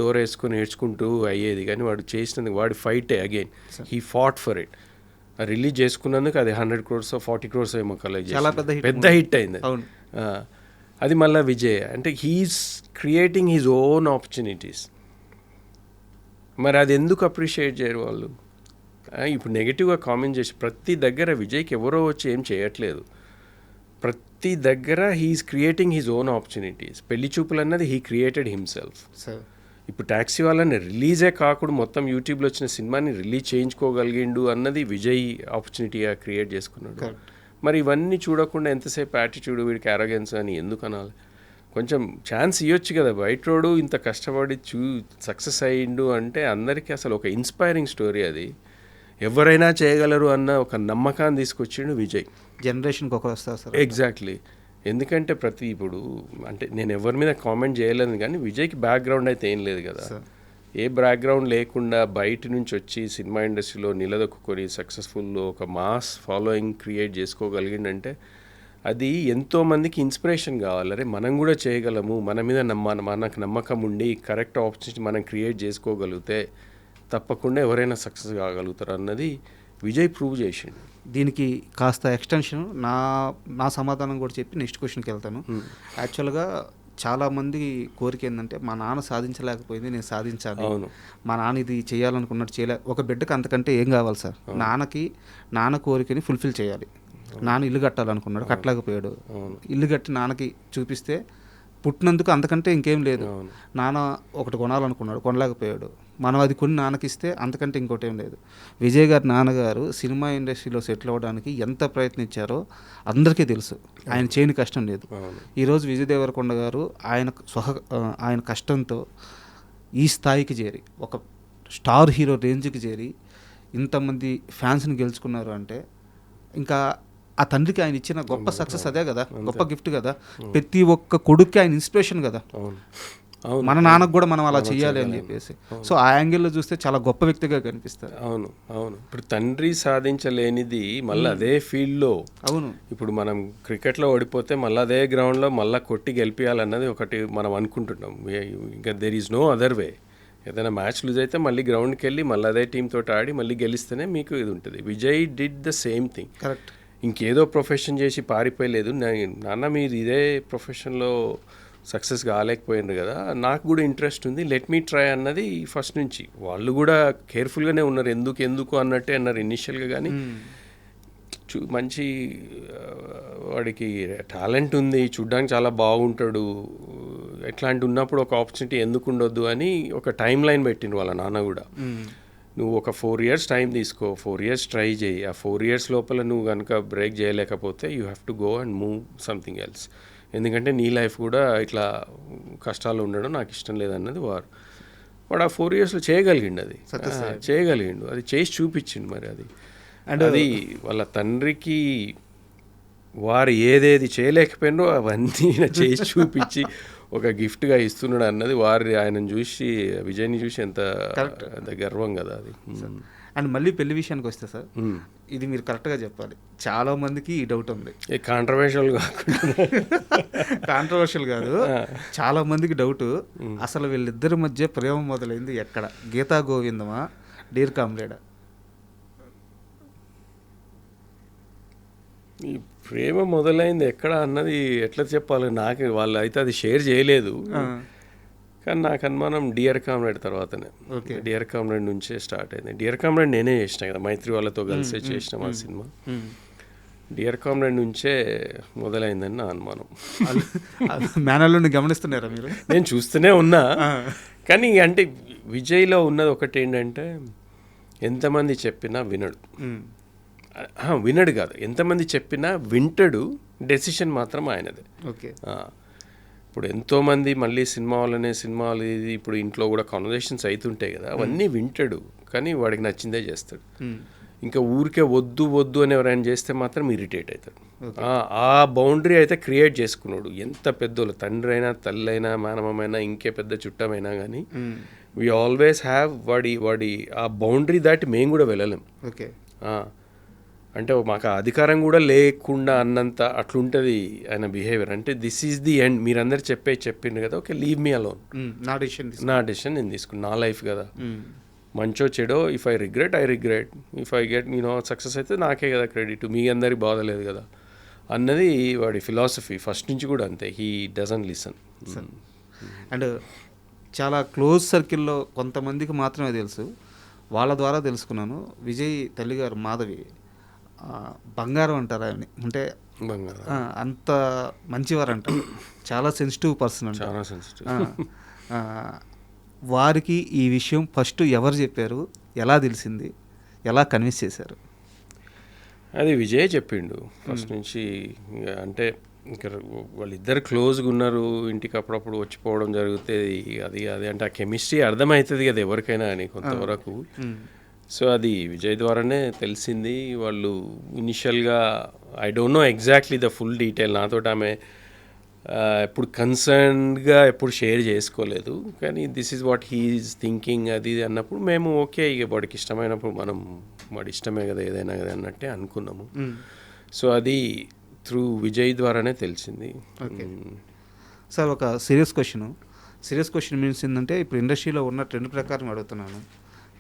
డోర్ వేసుకొని ఏడ్చుకుంటూ అయ్యేది, కానీ వాడు చేసినందుకు వాడి ఫైటే again he fought for it. Release చేసుకున్నందుకు అది 100 crores 40 crores ఏమో కలెక్ట్ చేసి పెద్ద హిట్ అయింది. అది మళ్ళీ విజయ్, అంటే he's creating his own opportunities. మరి అది ఎందుకు అప్రిషియేట్ చేయరు వాళ్ళు? ఇప్పుడు నెగిటివ్గా కామెంట్ చేసి ప్రతి దగ్గర విజయ్కి ఎవరో వచ్చి ఏం చేయట్లేదు, ప్రతి దగ్గర he's creating his own opportunities. పెళ్లి చూపులు అన్నది హీ క్రియేటెడ్ హిమ్సెల్ఫ్. ఇప్పుడు టాక్సీ వాళ్ళని రిలీజే కాకుండా మొత్తం యూట్యూబ్లో వచ్చిన సినిమాని రిలీజ్ చేయించుకోగలిగిండు అన్నది విజయ్ ఆపర్చునిటీగా క్రియేట్ చేసుకున్నాడు. మరి ఇవన్నీ చూడకుండా ఎంతసేపు యాటిట్యూడ్, వీడికి అరగెన్స్ అని ఎందుకు అనాలి? కొంచెం ఛాన్స్ ఇవ్వచ్చు కదా. బయట రోడు ఇంత కష్టపడి సక్సెస్ అయ్యిండు అంటే అందరికీ అసలు ఒక ఇన్స్పైరింగ్ స్టోరీ. అది ఎవరైనా చేయగలరు అన్న ఒక నమ్మకాన్ని తీసుకొచ్చిండు విజయ్. జనరేషన్కి ఒకరు వస్తారు సార్. ఎగ్జాక్ట్లీ. ఎందుకంటే ఇప్పుడు అంటే నేను ఎవరి మీద కామెంట్ చేయలేదు, కానీ విజయ్కి బ్యాక్గ్రౌండ్ అయితే ఏం లేదు కదా. ఏ బ్యాక్గ్రౌండ్ లేకుండా బయట నుంచి వచ్చి సినిమా ఇండస్ట్రీలో నిలదొక్కుని సక్సెస్ఫుల్లో ఒక మాస్ ఫాలోయింగ్ క్రియేట్ చేసుకోగలిగిందంటే అది ఎంతోమందికి ఇన్స్పిరేషన్ కావాలి. అరే మనం కూడా చేయగలము, మన మీద మనకు నమ్మకం ఉండి కరెక్ట్ ఆపర్చునిటీ మనం క్రియేట్ చేసుకోగలిగితే తప్పకుండా ఎవరైనా సక్సెస్ కాగలుగుతారు అన్నది విజయ్ ప్రూవ్ చేసిండు. దీనికి కాస్త ఎక్స్టెన్షన్ నా సమాధానం కూడా చెప్పి నెక్స్ట్ క్వశ్చన్కి వెళ్తాను. యాక్చువల్గా చాలామంది కోరిక ఏంటంటే మా నాన్న సాధించలేకపోయింది, నేను సాధించాలి. అవును. మా నాన్న ఇది చేయాలనుకున్నట్టు చేయలే. ఒక బిడ్డకు అంతకంటే ఏం కావాలి సార్? నాన్న కోరికని ఫుల్ఫిల్ చేయాలి. నాన్న ఇల్లు కట్టాలనుకున్నాడు, కట్టలేకపోయాడు. ఇల్లు కట్టి నాన్నకి చూపిస్తే పుట్టినందుకు అంతకంటే ఇంకేం లేదు. నాన్న ఒకటి కొనాలనుకున్నాడు, కొనలేకపోయాడు. మనం అది కొని నాన్నకి ఇస్తే అంతకంటే ఇంకోటి ఏం లేదు. విజయ్ గారి నాన్నగారు సినిమా ఇండస్ట్రీలో సెటిల్ అవ్వడానికి ఎంత ప్రయత్నించారో అందరికీ తెలుసు. ఆయన చేయని కష్టం లేదు. ఈరోజు విజయ్ దేవరకొండ గారు ఆయన కష్టంతో ఈ స్థాయికి చేరి ఒక స్టార్ హీరో రేంజ్కి చేరి ఇంతమంది ఫ్యాన్స్ని గెలుచుకున్నారు అంటే ఇంకా ఆ తండ్రికి ఆయన ఇచ్చిన గొప్ప సక్సెస్ అదే కదా, గొప్ప గిఫ్ట్ కదా. ప్రతి ఒక్క కొడుక్కి ఆయన ఇన్స్పిరేషన్ కదా. మన నాన్నకు కూడా మనం అలా చెయ్యాలి అని చెప్పేసి. సో ఆ యాంగిల్లో చూస్తే చాలా గొప్ప వ్యక్తిగా కనిపిస్తారు. అవును. ఇప్పుడు తండ్రి సాధించలేనిది మళ్ళీ అదే ఫీల్డ్లో. అవును. ఇప్పుడు మనం క్రికెట్లో ఓడిపోతే మళ్ళీ అదే గ్రౌండ్లో మళ్ళీ కొట్టి గెలిపించాలన్నది ఒకటి మనం అనుకుంటున్నాం. ఇంకా there is no other way. ఏదైనా మ్యాచ్ లూజ్ అయితే మళ్ళీ గ్రౌండ్కి వెళ్ళి మళ్ళీ అదే టీంతో ఆడి మళ్ళీ గెలిస్తేనే మీకు ఇది ఉంటుంది. Vijay did the same thing. Correct. ఇంకేదో ప్రొఫెషన్ చేసి పారిపోయలేదు. నాన్న మీరు ఇదే ప్రొఫెషన్లో సక్సెస్ కాలేకపోయినారు కదా, నాకు కూడా ఇంట్రెస్ట్ ఉంది, లెట్ మీ ట్రై అన్నది ఫస్ట్ నుంచి. వాళ్ళు కూడా కేర్ఫుల్గానే ఉన్నారు, ఎందుకు అన్నట్టే అన్నారు ఇనిషియల్గా. కానీ మంచి వాడికి టాలెంట్ ఉంది, చూడ్డానికి చాలా బాగుంటాడు, ఎట్లాంటి ఉన్నప్పుడు ఒక ఆపర్చునిటీ ఎందుకు ఉండొద్దు అని ఒక టైం లైన్ పెట్టిండు వాళ్ళ నాన్న కూడా. నువ్వు ఒక 4 years టైం తీసుకో, 4 years ట్రై చేయి. ఆ 4 years లోపల నువ్వు కనుక బ్రేక్ చేయలేకపోతే you have to go and move something else. ఎందుకంటే నీ లైఫ్ కూడా ఇట్లా కష్టాలు ఉండడం నాకు ఇష్టం లేదన్నది వాడు ఆ 4 yearsలో చేయగలిగిండు. అది చేయగలిగిండు, అది చేసి చూపించిండు. మరి అది వాళ్ళ తండ్రికి వారు ఏదేది చేయలేకపోయినో అవన్నీ చేసి చూపించి ఒక గిఫ్ట్గా ఇస్తున్నాడు అన్నది ఆయనను చూసి, విజయ్ని చూసి ఎంత గర్వం కదా అది. అండ్ మళ్ళీ పెళ్లి విషయానికి వస్తే సార్, ఇది మీరు కరెక్ట్గా చెప్పాలి. చాలా మందికి ఈ డౌట్ ఉంది. కాంట్రవర్షియల్ కాదు, చాలా మందికి డౌట్, అసలు వీళ్ళిద్దరి మధ్య ప్రేమ మొదలైంది ఎక్కడ? గీతా గోవిందమా, డీర్ కామ్రేడా? ఈ ప్రేమ మొదలైంది ఎక్కడ అన్నది ఎట్లా చెప్పాలి నాకు. వాళ్ళు అయితే అది షేర్ చేయలేదు, కానీ నాకు అనుమానం డియర్ కామ్రేడ్ తర్వాతనే. డియర్ కామ్రేడ్ నుంచే స్టార్ట్ అయింది. డియర్ కామ్రేడ్ నేనే చేసిన కదా, మైత్రి వాళ్ళతో కలిసే చేసిన మా సినిమా. డియర్ కామ్రేడ్ నుంచే మొదలైందని నా అనుమానం. మేనల్ని గమనిస్తున్నారా మీరు? నేను చూస్తూనే ఉన్నా, కానీ అంటే విజయ్లో ఉన్నది ఒకటి ఏంటంటే ఎంతమంది చెప్పినా వినడు కాదు, ఎంతమంది చెప్పినా వింటాడు, డెసిషన్ మాత్రం ఆయనదే. ఓకే. ఇప్పుడు ఎంతోమంది మళ్ళీ సినిమాలు ఇది ఇప్పుడు ఇంట్లో కూడా కాన్వర్జేషన్స్ అవుతుంటాయి కదా, అవన్నీ వింటాడు, కానీ వాడికి నచ్చిందే చేస్తాడు. ఇంకా ఊరికే వద్దు అని ఎవరైనా చేస్తే మాత్రం ఇరిటేట్ అవుతాడు. ఆ బౌండరీ అయితే క్రియేట్ చేసుకున్నాడు. ఎంత పెద్దోళ్ళు, తండ్రి అయినా, తల్లి అయినా, మానవమైనా, ఇంకే పెద్ద చుట్టమైనా కానీ వీ ఆల్వేస్ హ్యావ్ వాడి ఆ బౌండరీ దాటి మేము కూడా వెళ్ళలేం. ఓకే. అంటే మాకు అధికారం కూడా లేకుండా అన్నంత అట్లుంటుంది ఆయన బిహేవియర్. అంటే దిస్ ఈజ్ ది ఎండ్, మీరందరూ చెప్పిండు కదా, ఓకే లీవ్ మీ అలోన్, నా డెసిషన్ నేను తీసుకున్నా, నా లైఫ్ కదా, మంచో చెడో, if I regret, if I get success అయితే నాకే కదా క్రెడిట్, మీ అందరికి బాధలేదు కదా అన్నది వాడి ఫిలాసఫీ ఫస్ట్ నుంచి కూడా అంతే. He doesn't listen. అండ్ చాలా క్లోజ్ సర్కిల్లో కొంతమందికి మాత్రమే తెలుసు, వాళ్ళ ద్వారా తెలుసుకున్నాను. విజయ్ తల్లిగారు మాధవి బంగారం అంటారా అని, అంటే అంత మంచివారు అంటారు, చాలా సెన్సిటివ్ పర్సన్ అంట. చాలా సెన్సిటివ్. వారికి ఈ విషయం ఫస్ట్ ఎవరు చెప్పారు, ఎలా తెలిసింది, ఎలా కన్విన్స్ చేశారు? అది విజయ్ చెప్పిండు ఫస్ట్ నుంచి. అంటే ఇంకా వాళ్ళిద్దరు క్లోజ్గా ఉన్నారు, ఇంటికి అప్పుడప్పుడు వచ్చిపోవడం జరుగుతుంది. అది అంటే ఆ కెమిస్ట్రీ అర్థమవుతుంది కదా ఎవరికైనా అని కొంతవరకు. సో అది విజయ్ ద్వారానే తెలిసింది. వాళ్ళు ఇనిషియల్గా I don't know exactly the full detail, నాతో ఆమె ఎప్పుడు కన్సర్న్డ్గా ఎప్పుడు షేర్ చేసుకోలేదు, కానీ this is what he's thinking అది అన్నప్పుడు మేము ఓకే, ఇక వాడికి ఇష్టమైనప్పుడు వాడి ఇష్టమే కదా ఏదైనా కదా అన్నట్టే అనుకున్నాము. సో అది త్రూ విజయ్ ద్వారానే తెలిసింది. ఓకే సార్, ఒక సీరియస్ క్వశ్చన్ మీన్స్ ఏంటంటే, ఇప్పుడు ఇండస్ట్రీలో ఉన్న ట్రెండ్ ప్రకారం అడుగుతున్నాను.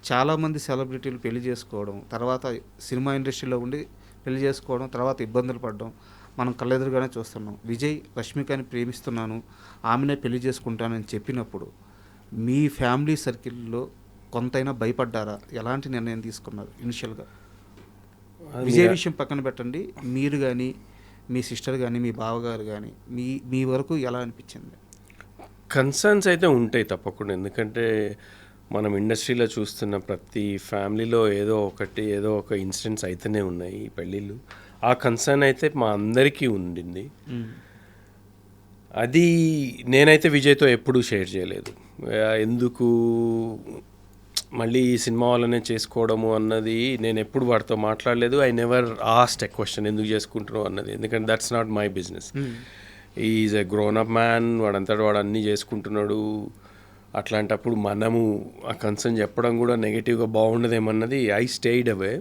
చాలామంది సెలబ్రిటీలు పెళ్లి చేసుకోవడం, తర్వాత సినిమా ఇండస్ట్రీలో ఉండి పెళ్లి చేసుకోవడం, తర్వాత ఇబ్బందులు పడడం మనం కళ్ళెదురుగానే చూస్తున్నాం. విజయ్ రష్మికని ప్రేమిస్తున్నాను, ఆమెనే పెళ్లి చేసుకుంటానని చెప్పినప్పుడు మీ ఫ్యామిలీ సర్కిల్లో కొంతైనా భయపడ్డారా? ఎలాంటి నిర్ణయం తీసుకున్నారు ఇనిషియల్గా? విజయ్ విషయం పక్కన పెట్టండి, మీరు కానీ మీ సిస్టర్ కానీ మీ బావగారు కానీ మీ వరకు ఎలా అనిపించింది? కన్సర్న్స్ అయితే ఉంటాయి తప్పకుండా, ఎందుకంటే మనం ఇండస్ట్రీలో చూస్తున్న ప్రతి ఫ్యామిలీలో ఏదో ఒక ఇన్సిడెంట్స్ అయితేనే ఉన్నాయి ఈ పెళ్ళిళ్ళు. ఆ కన్సర్న్ అయితే మా అందరికీ ఉండింది. అది నేనైతే విజయ్తో ఎప్పుడూ షేర్ చేయలేదు. ఎందుకు మళ్ళీ ఈ సినిమా వాళ్ళనే చేసుకోవడము అన్నది నేను ఎప్పుడు వాడితో మాట్లాడలేదు. I never asked a question ఎందుకు చేసుకుంటున్నావు అన్నది, ఎందుకంటే that's not my business. Is a grown up man, వాడు అన్నీ చేసుకుంటున్నాడు. అట్లాంటప్పుడు మనము ఆ కన్సర్న్ చెప్పడం కూడా నెగిటివ్గా బాగుండదేమన్నది ఐ స్టేడ్ అవే.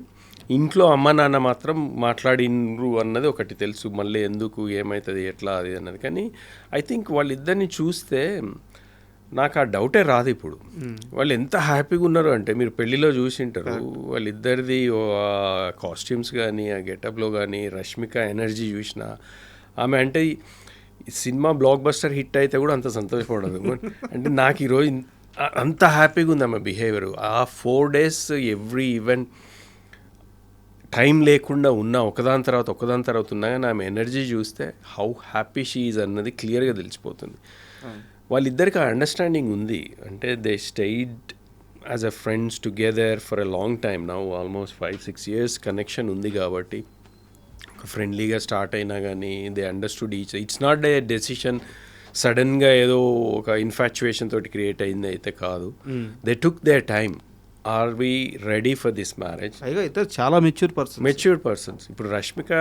ఇంట్లో అమ్మ నాన్న మాత్రం మాట్లాడినరు అన్నది ఒకటి తెలుసు, మళ్ళీ ఎందుకు ఏమవుతుంది ఎట్లా అది అన్నది. కానీ ఐ థింక్ వాళ్ళిద్దరిని చూస్తే నాకు ఆ డౌటే రాదు ఇప్పుడు. వాళ్ళు ఎంత హ్యాపీగా ఉన్నారు అంటే, మీరు పెళ్ళిలో చూసింటారు వాళ్ళిద్దరిది కాస్ట్యూమ్స్ కానీ ఆ గెటప్లో కానీ రష్మిక ఎనర్జీ చూసిన ఆమె అంటే సినిమా బ్లాక్ బస్టర్ హిట్ అయితే కూడా అంత సంతోషపడదు. అంటే నాకు ఈరోజు అంత హ్యాపీగా ఉంది ఆమె బిహేవియర్. ఆ 4 days ఎవ్రీ ఈవెంట్ టైం లేకుండా ఉన్నా ఒకదాని తర్వాత ఉన్నా కానీ ఆమె ఎనర్జీ చూస్తే హౌ హ్యాపీ షీ ఈజ్ అన్నది క్లియర్గా తెలిసిపోతుంది. వాళ్ళిద్దరికి ఆ అండర్స్టాండింగ్ ఉంది. అంటే they stayed as a friends together for a long time now, almost 5-6 years connection ఉంది. కాబట్టి ఫ్రెండ్లీగా స్టార్ట్ అయినా కానీ they understood each. It's not a decision సడన్గా ఏదో ఒక ఇన్ఫాచ్యుయేషన్ తోటి క్రియేట్ అయింది అయితే కాదు. They took their time. Are we ready for this marriage? అయితే చాలా మెచ్యూర్ పర్సన్స్. ఇప్పుడు రష్మిక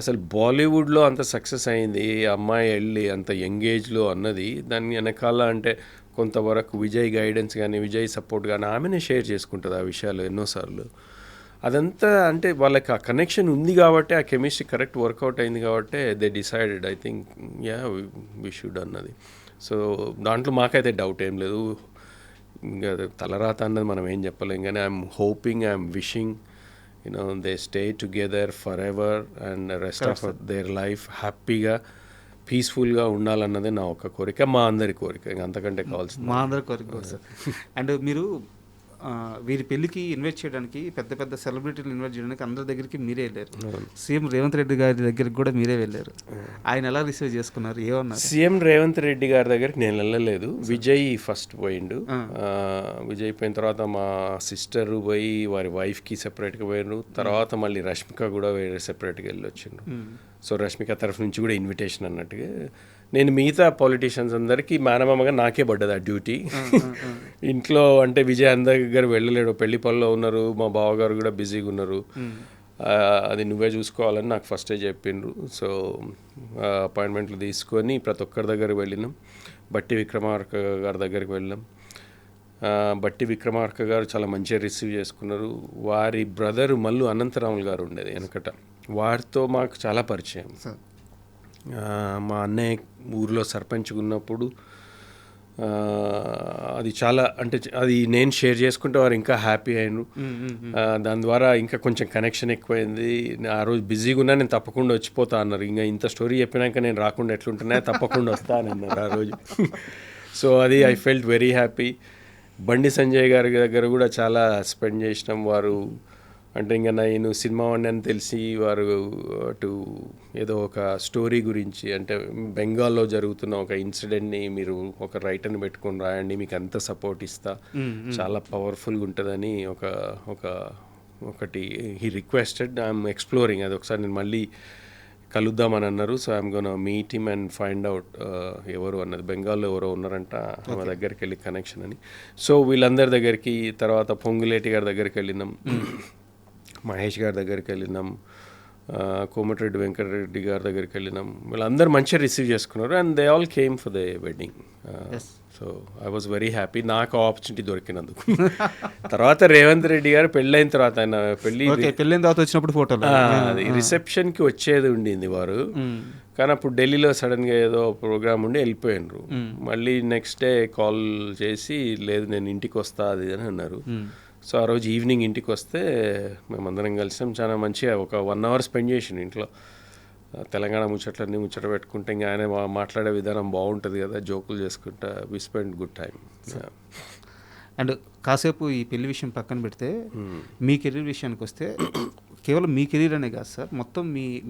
అసలు బాలీవుడ్లో అంత సక్సెస్ అయింది, అమ్మాయి వెళ్ళి అంత యంగ్ ఏజ్లో అన్నది దాని వెనకాల అంటే కొంతవరకు విజయ్ గైడెన్స్ కానీ విజయ్ సపోర్ట్ కానీ ఆమెనే షేర్ చేసుకుంటుంది ఆ విషయాలు ఎన్నోసార్లు. అదంతా అంటే వాళ్ళకి ఆ కనెక్షన్ ఉంది కాబట్టి, ఆ కెమిస్ట్రీ కరెక్ట్ వర్కౌట్ అయింది కాబట్టి they decided I think we should అన్నది. సో దాంట్లో మాకైతే డౌట్ ఏం లేదు. ఇంకా తలరాత అన్నది మనం ఏం చెప్పలేం, కానీ I'm hoping, I'm wishing they stay together forever and rest of their life హ్యాపీగా పీస్ఫుల్గా ఉండాలన్నదే నా ఒక కోరిక, మా అందరి కోరిక. ఇంకా అంతకంటే కావాల్సింది మా అందరి కోరిక సార్. అండ్ మీరు వీరి పెళ్ళికి ఇన్వైట్ చేయడానికి పెద్ద సెలబ్రిటీలు ఇన్వైట్ చేయడానికి అందరి దగ్గరికి మీరే వెళ్ళారు. సీఎం రేవంత్ రెడ్డి గారి దగ్గరికి కూడా మీరే వెళ్ళారు. ఆయన ఎలా రిసీవ్ చేసుకున్నారు, ఏమన్నారు? సీఎం రేవంత్ రెడ్డి గారి దగ్గరికి నేను వెళ్ళలేదు. విజయ్ ఫస్ట్ పోయిండు. విజయ్ పోయిన తర్వాత మా సిస్టర్ పోయి వారి వైఫ్కి సెపరేట్గా పోయారు. తర్వాత మళ్ళీ రష్మిక కూడా వేరే సెపరేట్గా వెళ్ళి వచ్చిండు. సో రష్మిక తరఫు నుంచి కూడా ఇన్విటేషన్ అన్నట్టుగా. నేను మిగతా పొలిటీషియన్స్ అందరికీ మేనమామగా నాకే పడ్డది ఆ డ్యూటీ. ఇంట్లో అంటే విజయ్ అందరి దగ్గర వెళ్ళలేడు, పెళ్లి పనిలో ఉన్నారు, మా బావగారు కూడా బిజీగా ఉన్నారు, అది నువ్వే చూసుకోవాలని నాకు ఫస్టే చెప్పిండ్రు. సో అపాయింట్మెంట్లు తీసుకొని ప్రతి ఒక్కరి దగ్గరికి వెళ్ళినాం. బట్టి విక్రమార్క గారి దగ్గరికి వెళ్ళాం. బట్టి విక్రమార్క గారు చాలా మంచిగా రిసీవ్ చేసుకున్నారు. వారి బ్రదర్ మల్లు అనంతరాములు గారు ఉండేది వెనకట, వారితో మాకు చాలా పరిచయం. మా అన్నయ్య ఊరిలో సర్పంచ్గా ఉన్నప్పుడు అది చాలా అంటే అది నేను షేర్ చేసుకుంటే వారు ఇంకా హ్యాపీ అయినారు. దాని ద్వారా ఇంకా కొంచెం కనెక్షన్ ఎక్కువైంది. ఆ రోజు బిజీగా ఉన్నా నేను తప్పకుండా వచ్చిపోతా అన్నారు. ఇంకా ఇంత స్టోరీ చెప్పినాక నేను రాకుండా ఎట్లుంటున్నా, తప్పకుండా వస్తానన్నారు ఆ రోజు. సో అది I felt very happy. Bandi Sanjay గారి దగ్గర కూడా చాలా స్పెండ్ చేసినాం. వారు అంటే ఇంకా నేను సినిమా వాడిని అని తెలిసి వారు అటు ఏదో ఒక స్టోరీ గురించి అంటే బెంగాల్లో జరుగుతున్న ఒక ఇన్సిడెంట్ని మీరు ఒక రైటర్ని పెట్టుకొని రాయండి, మీకు అంత సపోర్ట్ ఇస్తా, చాలా పవర్ఫుల్గా ఉంటుందని ఒకటి హీ రిక్వెస్టెడ్. ఐఎమ్ ఎక్స్ప్లోరింగ్ అది. ఒకసారి నేను మళ్ళీ కలుద్దామని అన్నారు. So I'm gonna meet him and find out ఎవరు అన్నది. బెంగాల్లో ఎవరో ఉన్నారంట, మా దగ్గరికి వెళ్ళి కనెక్షన్ అని. సో వీళ్ళందరి దగ్గరికి, తర్వాత పొంగులేటి గారి దగ్గరికి వెళ్ళినాం, మహేష్ గారి దగ్గరికి వెళ్ళినాం, కోమటిరెడ్డి వెంకటరెడ్డి గారి దగ్గరికి వెళ్ళినాం. వీళ్ళందరూ మంచిగా రిసీవ్ చేసుకున్నారు. And they all came for the wedding. So I was very happy నాకు ఆపర్చునిటీ దొరికినందుకు. తర్వాత రేవంత్ రెడ్డి గారు పెళ్ళైన తర్వాత ఆయన పెళ్ళైన తర్వాత వచ్చినప్పుడు ఫోటోలు అది రిసెప్షన్కి వచ్చేది ఉండింది వారు, కానీ అప్పుడు ఢిల్లీలో సడన్గా ఏదో ప్రోగ్రామ్ ఉండి వెళ్ళిపోయినారు. మళ్ళీ నెక్స్ట్ డే కాల్ చేసి లేదు నేను ఇంటికి వస్తా అది అని అన్నారు. సో ఆ రోజు ఈవినింగ్ ఇంటికి వస్తే మేమందరం కలిసాం. చాలా మంచిగా ఒక 1 hour స్పెండ్ చేసిండు ఇంట్లో. తెలంగాణ ముచ్చట్లన్నీ ముచ్చట పెట్టుకుంటే ఇంకా ఆయన మాట్లాడే విధానం బాగుంటుంది కదా, జోకులు చేసుకుంటా. We spend good time. And కాసేపు ఈ పెళ్లి విషయం పక్కన పెడితే మీ కెరీర్ విషయానికి వస్తే కేవలం మీ కెరీర్ అనే కాదు సార్, మొత్తం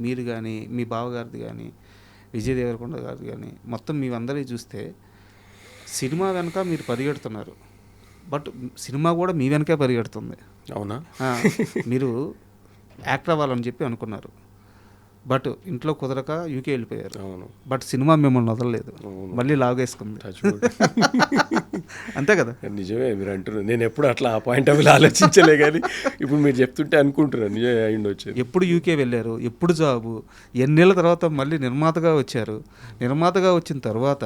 మీరు కానీ మీ బావగారిది కానీ విజయ్ దేవరకొండ గారిది కానీ మొత్తం మీవందరినీ చూస్తే సినిమా వెనక మీరు పరిగెడుతున్నారు, బట్ సినిమా కూడా మీ వెనకే పరిగెడుతుంది. అవునా? మీరు యాక్టర్ అవ్వాలని చెప్పి అనుకున్నారు, బట్ ఇంట్లో కుదరక యూకే వెళ్ళిపోయారు. అవును. బట్ సినిమా మిమ్మల్ని వదలలేదు, మళ్ళీ లాగేసుకుంది. అంతే కదా? నిజమే మీరు అంటున్నారు. నేను ఎప్పుడు అట్లా ఆ పాయింట్ ఆఫ్ వ్యూ ఆలోచించలే, కానీ ఇప్పుడు మీరు చెప్తుంటే అనుకుంటున్నాను నిజమే అయ్యిండి వచ్చేది. ఎప్పుడు యూకే వెళ్ళారు, ఎప్పుడు జాబు, ఎన్నేళ్ళ తర్వాత మళ్ళీ నిర్మాతగా వచ్చారు. నిర్మాతగా వచ్చిన తర్వాత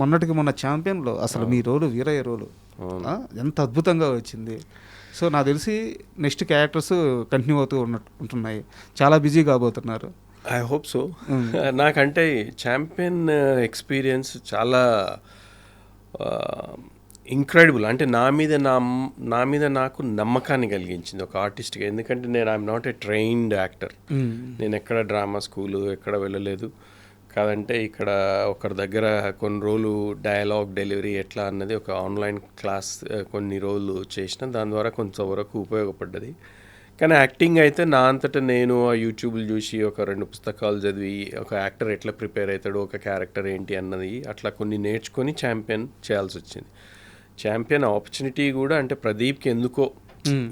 మొన్నటికి మొన్న ఛాంపియన్లో అసలు మీ రోలు వీరయ్య రోలు ఎంత అద్భుతంగా వచ్చింది. సో నాకు తెలిసి నెక్స్ట్ క్యారెక్టర్స్ కంటిన్యూ అవుతూ ఉంటున్నాయి, చాలా బిజీ కాబోతున్నారు. I hope so. నాకంటే ఛాంపియన్ ఎక్స్పీరియన్స్ చాలా ఇంక్రెడిబుల్. అంటే నా మీద నాకు నమ్మకాన్ని కలిగించింది ఒక ఆర్టిస్ట్గా. ఎందుకంటే I'm not a trained actor. నేను ఎక్కడ డ్రామా స్కూలు ఎక్కడ వెళ్ళలేదు. కాదంటే ఇక్కడ ఒకరి దగ్గర కొన్ని రోజులు డయలాగ్ డెలివరీ ఎట్లా అన్నది ఒక ఆన్లైన్ క్లాస్ కొన్ని రోజులు చేసిన, దాని ద్వారా కొంతవరకు ఉపయోగపడ్డది. కానీ యాక్టింగ్ అయితే నా అంతటా నేను ఆ యూట్యూబ్లు చూసి ఒక 2 పుస్తకాలు చదివి ఒక యాక్టర్ ఎట్లా ప్రిపేర్ అవుతాడు, ఒక క్యారెక్టర్ ఏంటి అన్నది అట్లా కొన్ని నేర్చుకొని ఛాంపియన్ చేయాల్సి వచ్చింది. ఛాంపియన్ ఆపర్చునిటీ కూడా అంటే ప్రదీప్కి ఎందుకో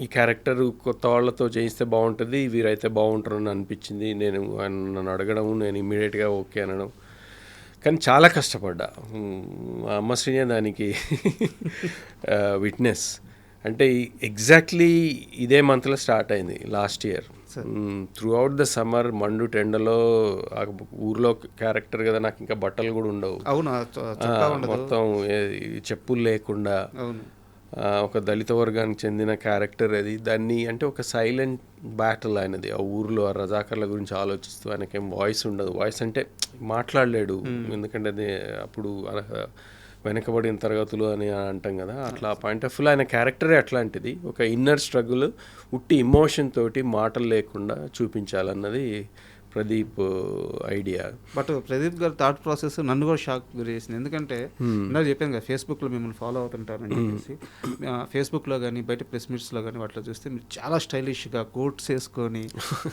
ఈ క్యారెక్టర్ కొత్త వాళ్ళతో చేయిస్తే బాగుంటుంది, వీరైతే బాగుంటారు అని అనిపించింది. నన్ను అడగడం, నేను ఇమ్మీడియట్గా ఓకే అనడం. కానీ చాలా కష్టపడ్డా. అమ్మ శ్రీనే దానికి విట్నెస్. అంటే ఎగ్జాక్ట్లీ ఇదే మంత్లో స్టార్ట్ అయింది last year. Through out the summer మండు టెండలో ఊర్లో క్యారెక్టర్ కదా, నాకు ఇంకా బట్టలు కూడా ఉండవు. మొత్తం చెప్పులు లేకుండా ఒక దళిత వర్గానికి చెందిన క్యారెక్టర్ అది. దాన్ని అంటే ఒక సైలెంట్ బ్యాటిల్ ఆయనది ఆ ఊర్లో. ఆ రజాకర్ల గురించి ఆలోచిస్తూ ఆయనకేం వాయిస్ ఉండదు. వాయిస్ అంటే మాట్లాడలేడు, ఎందుకంటే అది అప్పుడు వెనకబడిన తరగతులు అని అంటాం కదా, అట్లా పాయింట్ ఆఫ్ వ్యూలో ఆయన క్యారెక్టరే అట్లాంటిది. ఒక ఇన్నర్ స్ట్రగుల్ ఉట్టి ఇమోషన్ తోటి మాటలు లేకుండా చూపించాలన్నది ప్రదీప్ ఐడియా. బట్ ప్రదీప్ గారి థాట్ ప్రాసెస్ నన్ను కూడా షాక్ గురి చేసింది. ఎందుకంటే నాకు చెప్పాను కదా, ఫేస్బుక్లో మిమ్మల్ని ఫాలో అవుతుంటారని చెప్పేసి. ఫేస్బుక్లో కానీ బయట ప్రెస్ మీట్స్లో కానీ వాటిలో చూస్తే మీరు చాలా స్టైలిష్గా కోట్స్ వేసుకొని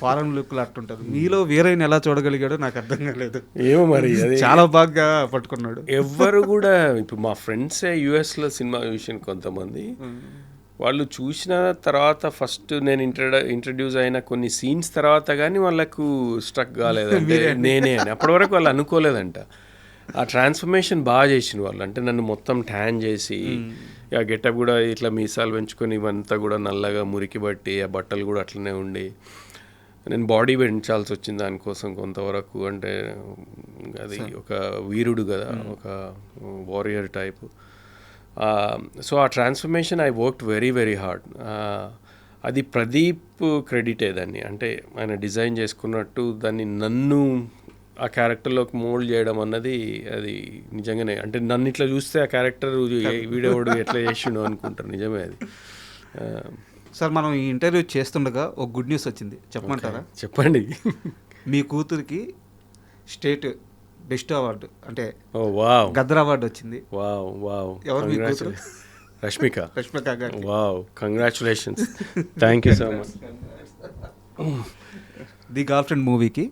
ఫారెన్ లుక్లు అట్టుంటారు. మీలో వీరైన ఎలా చూడగలిగాడో నాకు అర్థం కాలేదు. ఏమో మరి చాలా బాగా పట్టుకున్నాడు. ఎవ్వరు కూడా ఇప్పుడు మా ఫ్రెండ్సే యూఎస్లో సినిమా చూసిన కొంతమంది, వాళ్ళు చూసిన తర్వాత ఫస్ట్ నేను ఇంట్రడ్యూస్ అయిన కొన్ని సీన్స్ తర్వాత కానీ వాళ్ళకు స్ట్రక్ కాలేదంటే నేనే అని. అప్పటి వరకు వాళ్ళు అనుకోలేదంట. ఆ ట్రాన్స్ఫర్మేషన్ బాగా చేసిన వాళ్ళు. అంటే నన్ను మొత్తం ట్యాన్ చేసి ఆ గెటప్ కూడా ఇట్లా మీసాలు పెంచుకొని ఇవంతా కూడా నల్లగా మురికి బట్టి ఆ బట్టలు కూడా అట్లనే ఉండి నేను బాడీ పెంచాల్సి వచ్చింది దానికోసం కొంతవరకు. అంటే అది ఒక వీరుడు కదా, ఒక వారియర్ టైపు. సో ఆ transformation I worked very very hard. అది ప్రదీప్ క్రెడిటే దాన్ని. అంటే ఆయన డిజైన్ చేసుకున్నట్టు దాన్ని నన్ను ఆ క్యారెక్టర్లోకి మోల్డ్ చేయడం అన్నది అది నిజంగానే. అంటే నన్ను ఇట్లా చూస్తే ఆ క్యారెక్టర్ వీడియోడు ఎట్లా చేసిండు అనుకుంటారు. నిజమే అది. సార్ మనం ఈ ఇంటర్వ్యూ చేస్తుండగా ఒక గుడ్ న్యూస్ వచ్చింది, చెప్పమంటారా? చెప్పండి. మీ కూతురికి స్టేట్ బెస్ట్ అవార్డు అంటే గద్దర్ అవార్డు వచ్చింది. ఎవరు మీ కూతురు? రష్మిక గారు. Wow, congratulations. Thank you so much. The girl friend మూవీకి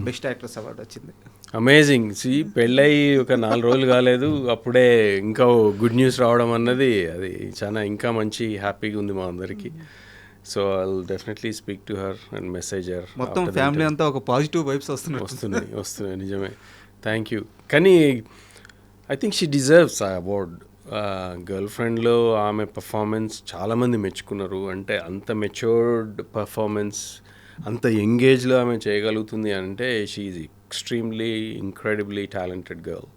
బెస్ట్ యాక్ట్రెస్ అవార్డు వచ్చింది. అమేజింగ్. పెళ్ళయి ఒక 4 రోజులు కాలేదు, అప్పుడే ఇంకా గుడ్ న్యూస్ రావడం అన్నది అది చాలా ఇంకా మంచి హ్యాపీగా ఉంది మా అందరికీ. So I will definitely speak to her and message her. మొత్తం ఫ్యామిలీ అంతా ఒక పాజిటివ్ వైబ్స్ వస్తున్నాయి. నిజమే. Thank you. కానీ ఐ థింక్ షీ డిజర్వ్స్ ఆ అవార్డ్. గర్ల్ ఫ్రెండ్లో ఆమె పర్ఫార్మెన్స్ చాలామంది మెచ్చుకున్నారు. అంటే అంత మెచ్యూర్డ్ పర్ఫార్మెన్స్, అంత యంగేజ్లో ఆమె చేయగలుగుతుంది అంటే she is extremely incredibly talented girl.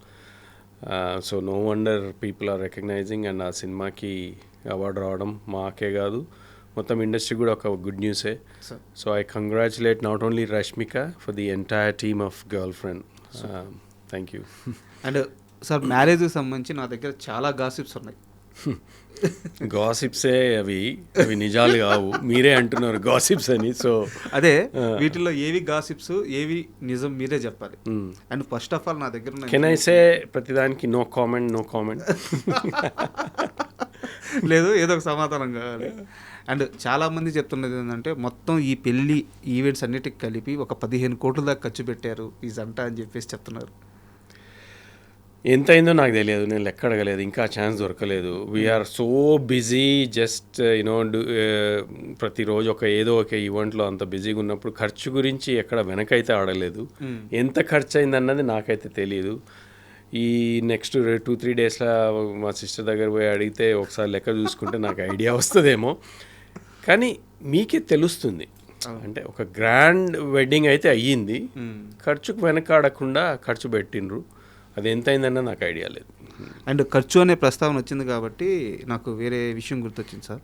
So no wonder people are recognising, and ఆ సినిమాకి అవార్డు రావడం మాకే కాదు మొత్తం ఇండస్ట్రీ కూడా ఒక గుడ్ న్యూసే. So I congratulate not only Rashmika for the entire team of girlfriend. Thank you. And sir మ్యారేజ్కి సంబంధించి నా దగ్గర చాలా గాసిప్స్ ఉన్నాయి. గాసిప్సే అవి నిజాలు కావు, మీరే అంటున్నారు గాసిప్స్ అని. సో అదే వీటిలో ఏవి గాసిప్స్ ఏవి నిజం మీరే చెప్పాలి. అండ్ ఫస్ట్ ఆఫ్ ఆల్ నా దగ్గర ఉన్న కెన్ ఐ సే ప్రతిదానికి నో కామెంట్ లేదు, ఏదో ఒక సమాధానం కావాలి. అండ్ చాలామంది చెప్తున్నది ఏంటంటే మొత్తం ఈ పెళ్ళి ఈవెంట్స్ అన్నిటికి కలిపి ఒక 15 కోట్ల దాకా ఖర్చు పెట్టారు ఈ జంట అని చెప్పేసి చెప్తున్నారు. ఎంత అయిందో నాకు తెలియదు, నేను లెక్క అడగలేదు, ఇంకా ఛాన్స్ దొరకలేదు. We're so busy, just you know ప్రతిరోజు ఏదో ఒక ఈవెంట్లో అంత బిజీగా ఉన్నప్పుడు ఖర్చు గురించి ఎక్కడ వెనకైతే ఆడలేదు. ఎంత ఖర్చు అయిందన్నది నాకైతే తెలియదు. ఈ నెక్స్ట్ 2-3 డేస్లో మా సిస్టర్ దగ్గర పోయి అడిగితే ఒకసారి లెక్క చూసుకుంటే నాకు ఐడియా వస్తుందేమో, కానీ మీకే తెలుస్తుంది. అంటే ఒక గ్రాండ్ వెడ్డింగ్ అయితే అయ్యింది, ఖర్చుకు వెనకాడకుండా ఖర్చు పెట్టిండ్రు. అది ఎంత అయిందన్న నాకు ఐడియా లేదు. అండ్ ఖర్చు అనే ప్రస్తావన వచ్చింది కాబట్టి నాకు వేరే విషయం గుర్తొచ్చింది సార్.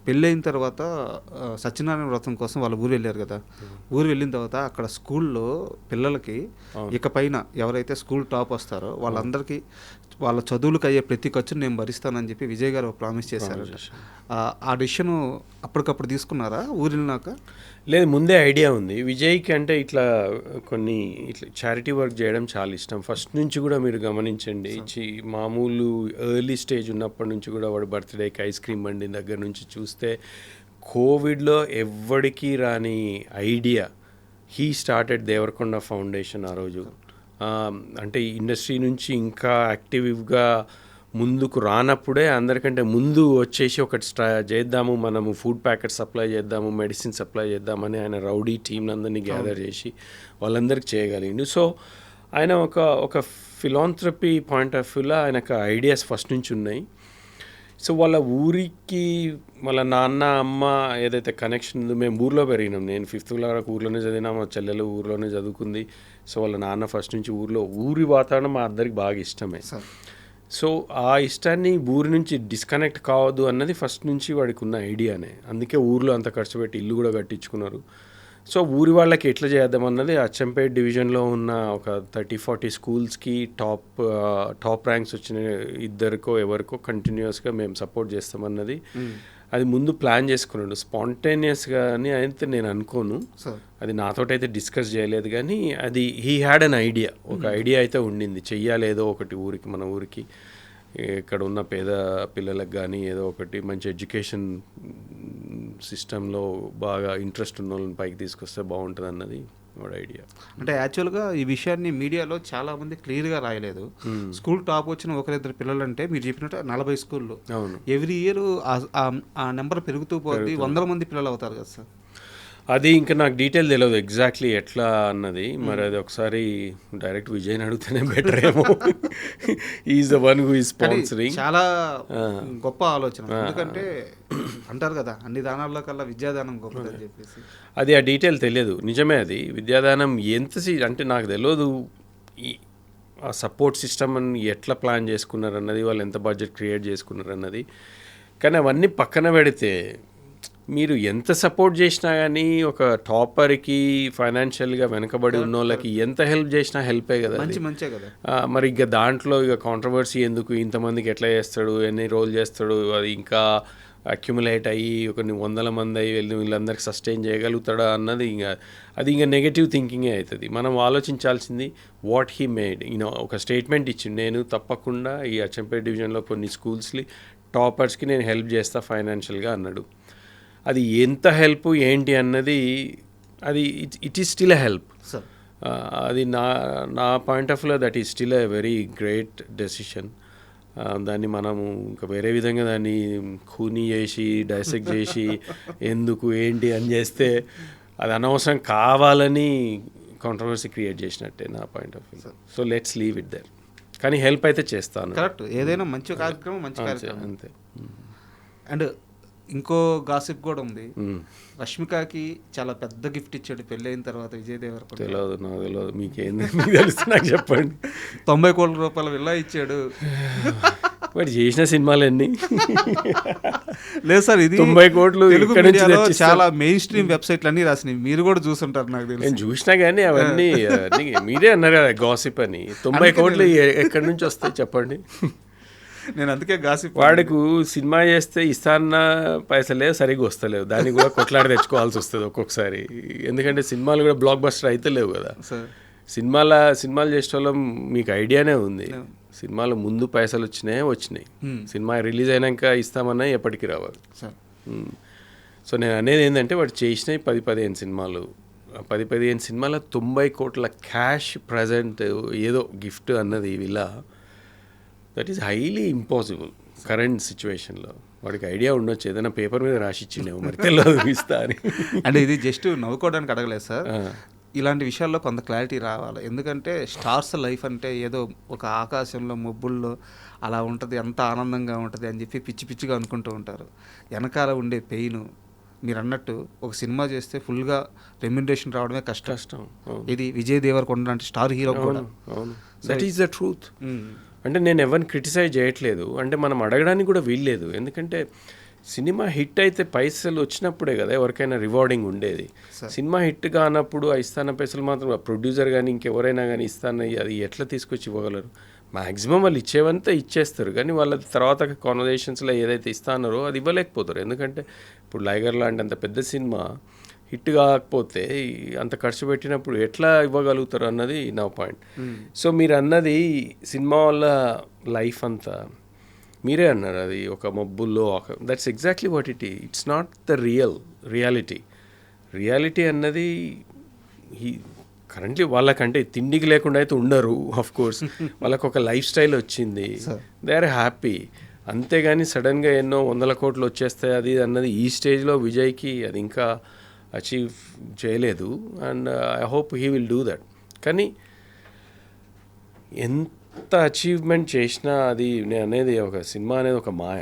పెళ్ళైన తర్వాత సత్యనారాయణ వ్రతం కోసం వాళ్ళ ఊరు వెళ్ళారు కదా. ఊరు వెళ్ళిన తర్వాత అక్కడ స్కూల్లో పిల్లలకి ఇకపైన ఎవరైతే స్కూల్ టాప్ వస్తారో వాళ్ళందరికీ వాళ్ళ చదువులకు అయ్యే ప్రతి ఖర్చును నేను భరిస్తానని చెప్పి విజయ్ గారు ప్రామిస్ చేశారు. ఆ డెసిషన్ అప్పటికప్పుడు తీసుకున్నారా ఊరు వెళ్ళినాక? లేదు, ముందే ఐడియా ఉంది విజయ్కి. అంటే ఇట్లా చారిటీ వర్క్ చేయడం చాలా ఇష్టం ఫస్ట్ నుంచి కూడా. మీరు గమనించండి, మామూలు ఎర్లీ స్టేజ్ ఉన్నప్పటి నుంచి కూడా వాడు బర్త్డేకి ఐస్ క్రీమ్ బండి దగ్గర నుంచి చూస్తే కోవిడ్లో ఎవ్వడికి రాని idea he started Deverakonda foundation ఆ రోజు. అంటే ఇండస్ట్రీ నుంచి ఇంకా యాక్టివ్గా ముందుకు రానప్పుడే అందరికంటే ముందు వచ్చేసి ఒకటి చేద్దాము, మనము ఫుడ్ ప్యాకెట్ సప్లై చేద్దాము, మెడిసిన్ సప్లై చేద్దామని ఆయన రౌడీ టీంని అందరినీ గ్యాదర్ చేసి వాళ్ళందరికీ చేయగలిగిండు. సో ఆయన ఒక ఫిలాంథ్రపీ పాయింట్ ఆఫ్ వ్యూలో ఆయనకు ఐడియాస్ ఫస్ట్ నుంచి ఉన్నాయి. సో వాళ్ళ ఊరికి వాళ్ళ నాన్న అమ్మ ఏదైతే కనెక్షన్ ఉందో, మేము ఊర్లో పెరిగినాం. నేను 5th వరకు ఊర్లోనే చదివినా, మా చెల్లెలు ఊర్లోనే చదువుకుంది. సో వాళ్ళ నాన్న ఫస్ట్ నుంచి ఊరి వాతావరణం మా అందరికి బాగా ఇష్టమే. సో ఆ ఇష్టాన్ని ఊరి నుంచి డిస్కనెక్ట్ కావద్దు అన్నది ఫస్ట్ నుంచి వాడికి ఉన్న ఐడియానే. అందుకే ఊర్లో అంత ఖర్చు పెట్టి ఇల్లు కూడా కట్టించుకున్నారు. సో ఊరి వాళ్ళకి ఎట్లా చేద్దామన్నది అచ్చంపేట్ డివిజన్లో ఉన్న ఒక 30-40 స్కూల్స్కి టాప్ ర్యాంక్స్ వచ్చిన ఇద్దరికో ఎవరికో కంటిన్యూస్గా మేము సపోర్ట్ చేస్తామన్నది అది ముందు ప్లాన్ చేసుకున్నాడు. స్పాంటేనియస్గా అని అయితే నేను అనుకోను, అది నాతోటైతే డిస్కస్ చేయలేదు. కానీ అది హీ హ్యాడ్ అన్ ఐడియా, ఒక ఐడియా అయితే ఉండింది, చెయ్యాలి ఏదో ఒకటి ఊరికి, మన ఊరికి ఇక్కడ ఉన్న పేద పిల్లలకు కానీ ఏదో ఒకటి మంచి ఎడ్యుకేషన్ సిస్టంలో బాగా ఇంట్రెస్ట్ ఉన్న వాళ్ళని పైకి తీసుకొస్తే బాగుంటుంది అన్నది వాడు ఐడియా. అంటే యాక్చువల్గా ఈ విషయాన్ని మీడియాలో చాలామంది క్లియర్గా రాయలేదు. స్కూల్ టాప్ వచ్చిన 1-2 పిల్లలు అంటే మీరు చెప్పినట్టు 40 స్కూల్లో ఎవ్రీ ఇయర్ ఆ నెంబర్ పెరుగుతూ పోతుంది, 100 మంది పిల్లలు అవుతారు కదా సార్. అది ఇంకా నాకు డీటెయిల్ తెలియదు ఎగ్జాక్ట్లీ ఎట్లా అన్నది. మరి అది ఒకసారి డైరెక్ట్ విజయ్ని అడిగితేనే బెటర్ ఏమో. Is the one who is sponsoring. చాలా గొప్ప ఆలోచన, ఎందుకంటే అంటారు కదా అన్ని దానాల్లో కల్లా విద్యాదానం గొప్పదని చెప్పేసి. అది ఆ డీటెయిల్ తెలియదు, నిజమే. అది విద్యాదానం అంటే నాకు తెలియదు ఆ సపోర్ట్ సిస్టమ్ అని ఎట్లా ప్లాన్ చేసుకున్నారన్నది, వాళ్ళు ఎంత బడ్జెట్ క్రియేట్ చేసుకున్నారన్నది. కానీ అవన్నీ పక్కన పెడితే మీరు ఎంత సపోర్ట్ చేసినా కానీ ఒక టాపర్కి ఫైనాన్షియల్గా వెనకబడి ఉన్న వాళ్ళకి ఎంత హెల్ప్ చేసినా హెల్పే కదా. మంచే కదా. మరి ఇక దాంట్లో ఇక కాంట్రవర్సీ ఎందుకు, ఇంతమందికి ఎట్లా చేస్తాడు, ఎన్ని రోజులు చేస్తాడు, అది ఇంకా అక్యుములేట్ అయ్యి కొన్ని 100 మంది అయ్యి వీళ్ళందరికీ సస్టైన్ చేయగలుగుతాడా అన్నది అది ఇంకా నెగటివ్ థింకింగే అవుతుంది. మనం ఆలోచించాల్సింది వాట్ హీ మేడ్. ఒక స్టేట్మెంట్ ఇచ్చింది, నేను తప్పకుండా ఈ అచ్చంపేట డివిజన్లో కొన్ని స్కూల్స్కి టాపర్స్కి నేను హెల్ప్ చేస్తా ఫైనాన్షియల్గా అన్నాడు. అది ఎంత హెల్ప్ ఏంటి అన్నది అది it is still a help. అది నా పాయింట్ ఆఫ్ వ్యూలో that is still a very great decision. దాన్ని మనము ఇంకా వేరే విధంగా దాన్ని ఖూనీ చేసి డైసెక్ట్ చేసి ఎందుకు ఏంటి అని చేస్తే అది అనవసరం కావాలని కాంట్రవర్సీ క్రియేట్ చేసినట్టే నా point of view. So let's leave it there. కానీ హెల్ప్ అయితే చేస్తాను. కరెక్ట్, ఏదైనా మంచి కార్యక్రమం మంచి కార్యక్రమం అంతే. అండ్ ఇంకో గాసిప్ కూడా ఉంది. రష్మికకి చాలా పెద్ద గిఫ్ట్ ఇచ్చాడు పెళ్ళి అయిన తర్వాత విజయ్ దేవరకొండ. తెలియదు, నాకు తెలియదు. మీకేంది, మీకు తెలుసు నాకు చెప్పండి. 90 కోట్ల రూపాయల విల్లా ఇచ్చాడు. వాడు చేసిన సినిమాలు ఎన్ని? లేదు సార్, ఇది 90 కోట్లు తెలుగు ఇక్కడ నుంచి మీడియాలో తెచ్చిస్తారు. చాలా మెయిన్ స్ట్రీమ్ వెబ్సైట్లు అన్నీ రాసినాయి, మీరు కూడా చూసుంటారు నాకు తెలిసి. నేను చూసినా కానీ అవన్నీ మీరే అన్నారు కదా గాసిప్ అని. 90 కోట్లు ఎక్కడి నుంచి వస్తాయి చెప్పండి? నేను అందుకే గాసిప్. వాడికి సినిమా చేస్తే ఇస్తాన్న పైసలే సరిగ్గా వస్తలేవు, దాన్ని కూడా కొట్లాడి తెచ్చుకోవాల్సి వస్తుంది ఒక్కొక్కసారి. ఎందుకంటే సినిమాలు కూడా బ్లాక్ బస్టర్ అయితే లేవు కదా. సార్ సినిమాలు చేసే వాళ్ళం మీకు ఐడియానే ఉంది. సినిమాలు ముందు పైసలు వచ్చినాయి. సినిమా రిలీజ్ అయినాక ఇస్తామన్నా ఎప్పటికీ రావాలి. సో నేను అనేది ఏంటంటే వాడు చేసినవి 10-15 సినిమాలు. 10-15 సినిమాల 90 కోట్ల క్యాష్ ప్రజెంట్ ఏదో గిఫ్ట్ అన్నది ఇలా that is highly impossible current సిచ్యువేషన్లో. వాడికి ఐడియా ఉండొచ్చు, ఏదైనా పేపర్ మీద రాసి ఇచ్చిండేమో, మరి తెలియదు ఇస్తా అని. అంటే ఇది జస్ట్ నవ్వుకోవడానికి అడగలేదు సార్. ఇలాంటి విషయాల్లో కొంత క్లారిటీ రావాలి. ఎందుకంటే స్టార్స్ లైఫ్ అంటే ఏదో ఒక ఆకాశంలో మబ్బుల్లో అలా ఉంటుంది, అంత ఆనందంగా ఉంటుంది అని చెప్పి పిచ్చిగా అనుకుంటూ ఉంటారు. వెనకాల ఉండే పెయిన్, మీరు అన్నట్టు ఒక సినిమా చేస్తే ఫుల్గా రెమ్యునరేషన్ రావడమే కష్టం. ఇది విజయ్ దేవరకొండ లాంటి స్టార్ హీరో కూడా. That is the truth. అంటే నేను ఎవరిని క్రిటిసైజ్ చేయట్లేదు, అంటే మనం అడగడానికి కూడా వీల్లేదు. ఎందుకంటే సినిమా హిట్ అయితే పైసలు వచ్చినప్పుడే కదా ఎవరికైనా రివార్డింగ్ ఉండేది. సినిమా హిట్ కానప్పుడు ఇస్తాన పైసలు మాత్రం ప్రొడ్యూసర్ కానీ ఇంకెవరైనా కానీ ఇస్తాన అది ఎట్లా తీసుకొచ్చి ఇవ్వగలరు? మ్యాక్సిమం వాళ్ళు ఇచ్చేవంతా ఇచ్చేస్తారు, కానీ వాళ్ళ తర్వాత కాన్వర్జేషన్స్లో ఏదైతే ఇస్తానారో అది ఇవ్వలేకపోతారు. ఎందుకంటే ఇప్పుడు లైగర్ లాంటి అంత పెద్ద సినిమా హిట్ కాకపోతే అంత ఖర్చు పెట్టినప్పుడు ఎట్లా ఇవ్వగలుగుతారు అన్నది నా పాయింట్. సో మీరు అన్నది సినిమా వల్ల లైఫ్ అంతా మీరే అన్నారు, అది ఒక మబ్బుల్లో that's exactly what it's not the reality అన్నది కరెంట్లీ వాళ్ళకంటే తిండికి లేకుండా అయితే ఉండరు. ఆఫ్ కోర్స్ వాళ్ళకు ఒక లైఫ్ స్టైల్ వచ్చింది, దే ఆర్ హ్యాపీ. అంతేగాని సడన్గా ఎన్నో 100 కోట్లు వచ్చేస్తాయి అది అన్నది ఈ స్టేజ్లో విజయ్కి అది ఇంకా అచీవ్ చేయలేదు. And I hope he will do that. కానీ ఎంత అచీవ్మెంట్ చేసినా అది నేను అనేది ఒక సినిమా అనేది ఒక మాయ,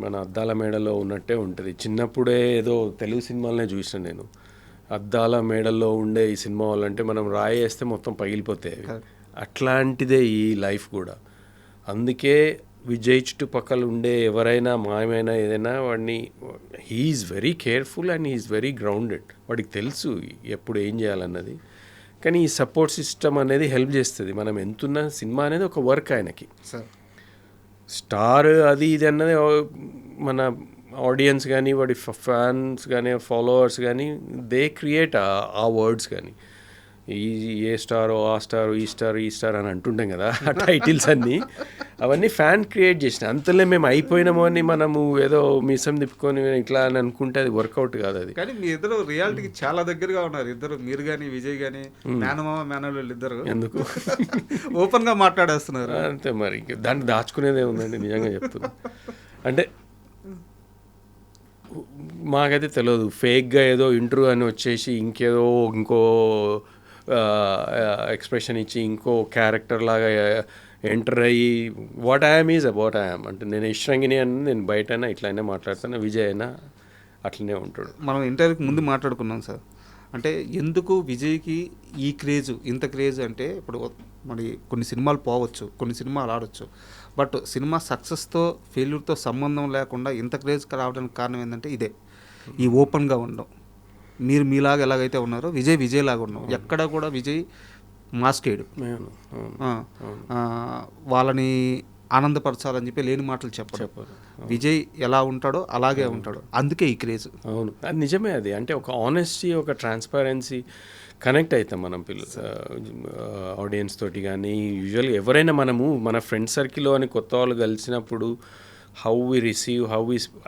మన అద్దాల మేడలో ఉన్నట్టే ఉంటుంది. చిన్నప్పుడే ఏదో తెలుగు సినిమాలనే చూసిన నేను, అద్దాల మేడల్లో ఉండే ఈ సినిమా వాళ్ళంటే మనం రాయేస్తే మొత్తం పగిలిపోతాయి. అట్లాంటిదే ఈ లైఫ్ కూడా. అందుకే విజయ్ చుట్టుపక్కల ఉండే ఎవరైనా మాయమైనా ఏదైనా వాడిని he's very careful and he's very grounded. వాడికి తెలుసు ఎప్పుడు ఏం చేయాలన్నది. కానీ ఈ సపోర్ట్ సిస్టమ్ అనేది హెల్ప్ చేస్తుంది. మనం ఎంతున్న సినిమా అనేది ఒక వర్క్ ఆయనకి. స్టార్ అది ఇది అన్నది మన ఆడియన్స్ కానీ వాడి ఫ్యాన్స్ కానీ ఫాలోవర్స్ కానీ దే క్రియేట్ ఆ వర్డ్స్. కానీ ఏ స్టారో ఆ స్టార్ ఈ స్టార్ అని అంటుంటాం కదా, ఆ టైటిల్స్ అన్నీ అవన్నీ ఫ్యాన్ క్రియేట్ చేసిన. అంతలో మేము అయిపోయినామో అని మనము ఏదో మిసం తిప్పుకొని ఇట్లా అని అనుకుంటే అది వర్కౌట్ కాదు. అది కానీ మీ ఇద్దరు రియాలిటీకి చాలా దగ్గరగా ఉన్నారు. ఇద్దరు మీరు కానీ విజయ్ కానీ మేనమామ మేనల్లు ఇద్దరు ఎందుకు ఓపెన్గా మాట్లాడేస్తున్నారు. అంతే మరి, దాన్ని దాచుకునేదే ఉందండి నిజంగా చెప్తున్నా. అంటే మాకైతే తెలియదు, ఫేక్గా ఏదో ఇంటర్వ్యూ అని వచ్చేసి ఇంకో ఎక్స్ప్రెషన్ ఇచ్చి ఇంకో క్యారెక్టర్ లాగా ఎంటర్ అయ్యి what I'm is about I'm అంటే నేను యశ్రంగిని అని నేను బయటైనా ఇట్లయినా మాట్లాడుతాను, విజయ్ అయినా అట్లనే ఉంటాడు. మనం ఇంటర్వ్యూకి ముందు మాట్లాడుకున్నాం సార్, అంటే ఎందుకు విజయ్కి ఈ క్రేజ్ ఇంత క్రేజ్ అంటే ఇప్పుడు మరి కొన్ని సినిమాలు పోవచ్చు, కొన్ని సినిమాలు ఆడవచ్చు, బట్ సినిమా సక్సెస్తో ఫెయిల్యూర్తో సంబంధం లేకుండా ఇంత క్రేజ్ రావడానికి కారణం ఏంటంటే ఇదే, ఈ ఓపెన్గా ఉండడం. మీరు మీలాగా ఎలాగైతే ఉన్నారో విజయ్ లాగా ఉన్నాం. ఎక్కడ కూడా విజయ్ మాస్కేడు, వాళ్ళని ఆనందపరచాలని చెప్పి లేని మాటలు చెప్పరు. విజయ్ ఎలా ఉంటాడో అలాగే ఉంటాడు, అందుకే ఈ క్రేజ్. అవును, అది నిజమే. అది అంటే ఒక ఆనెస్టీ, ఒక ట్రాన్స్పరెన్సీ కనెక్ట్ అవుతాం మనం ఆడియన్స్ తోటి. కానీ యూజువల్గా ఎవరైనా మనము మన ఫ్రెండ్ సర్కిల్లో అని కొత్త వాళ్ళు కలిసినప్పుడు హౌ వి రిసీవ్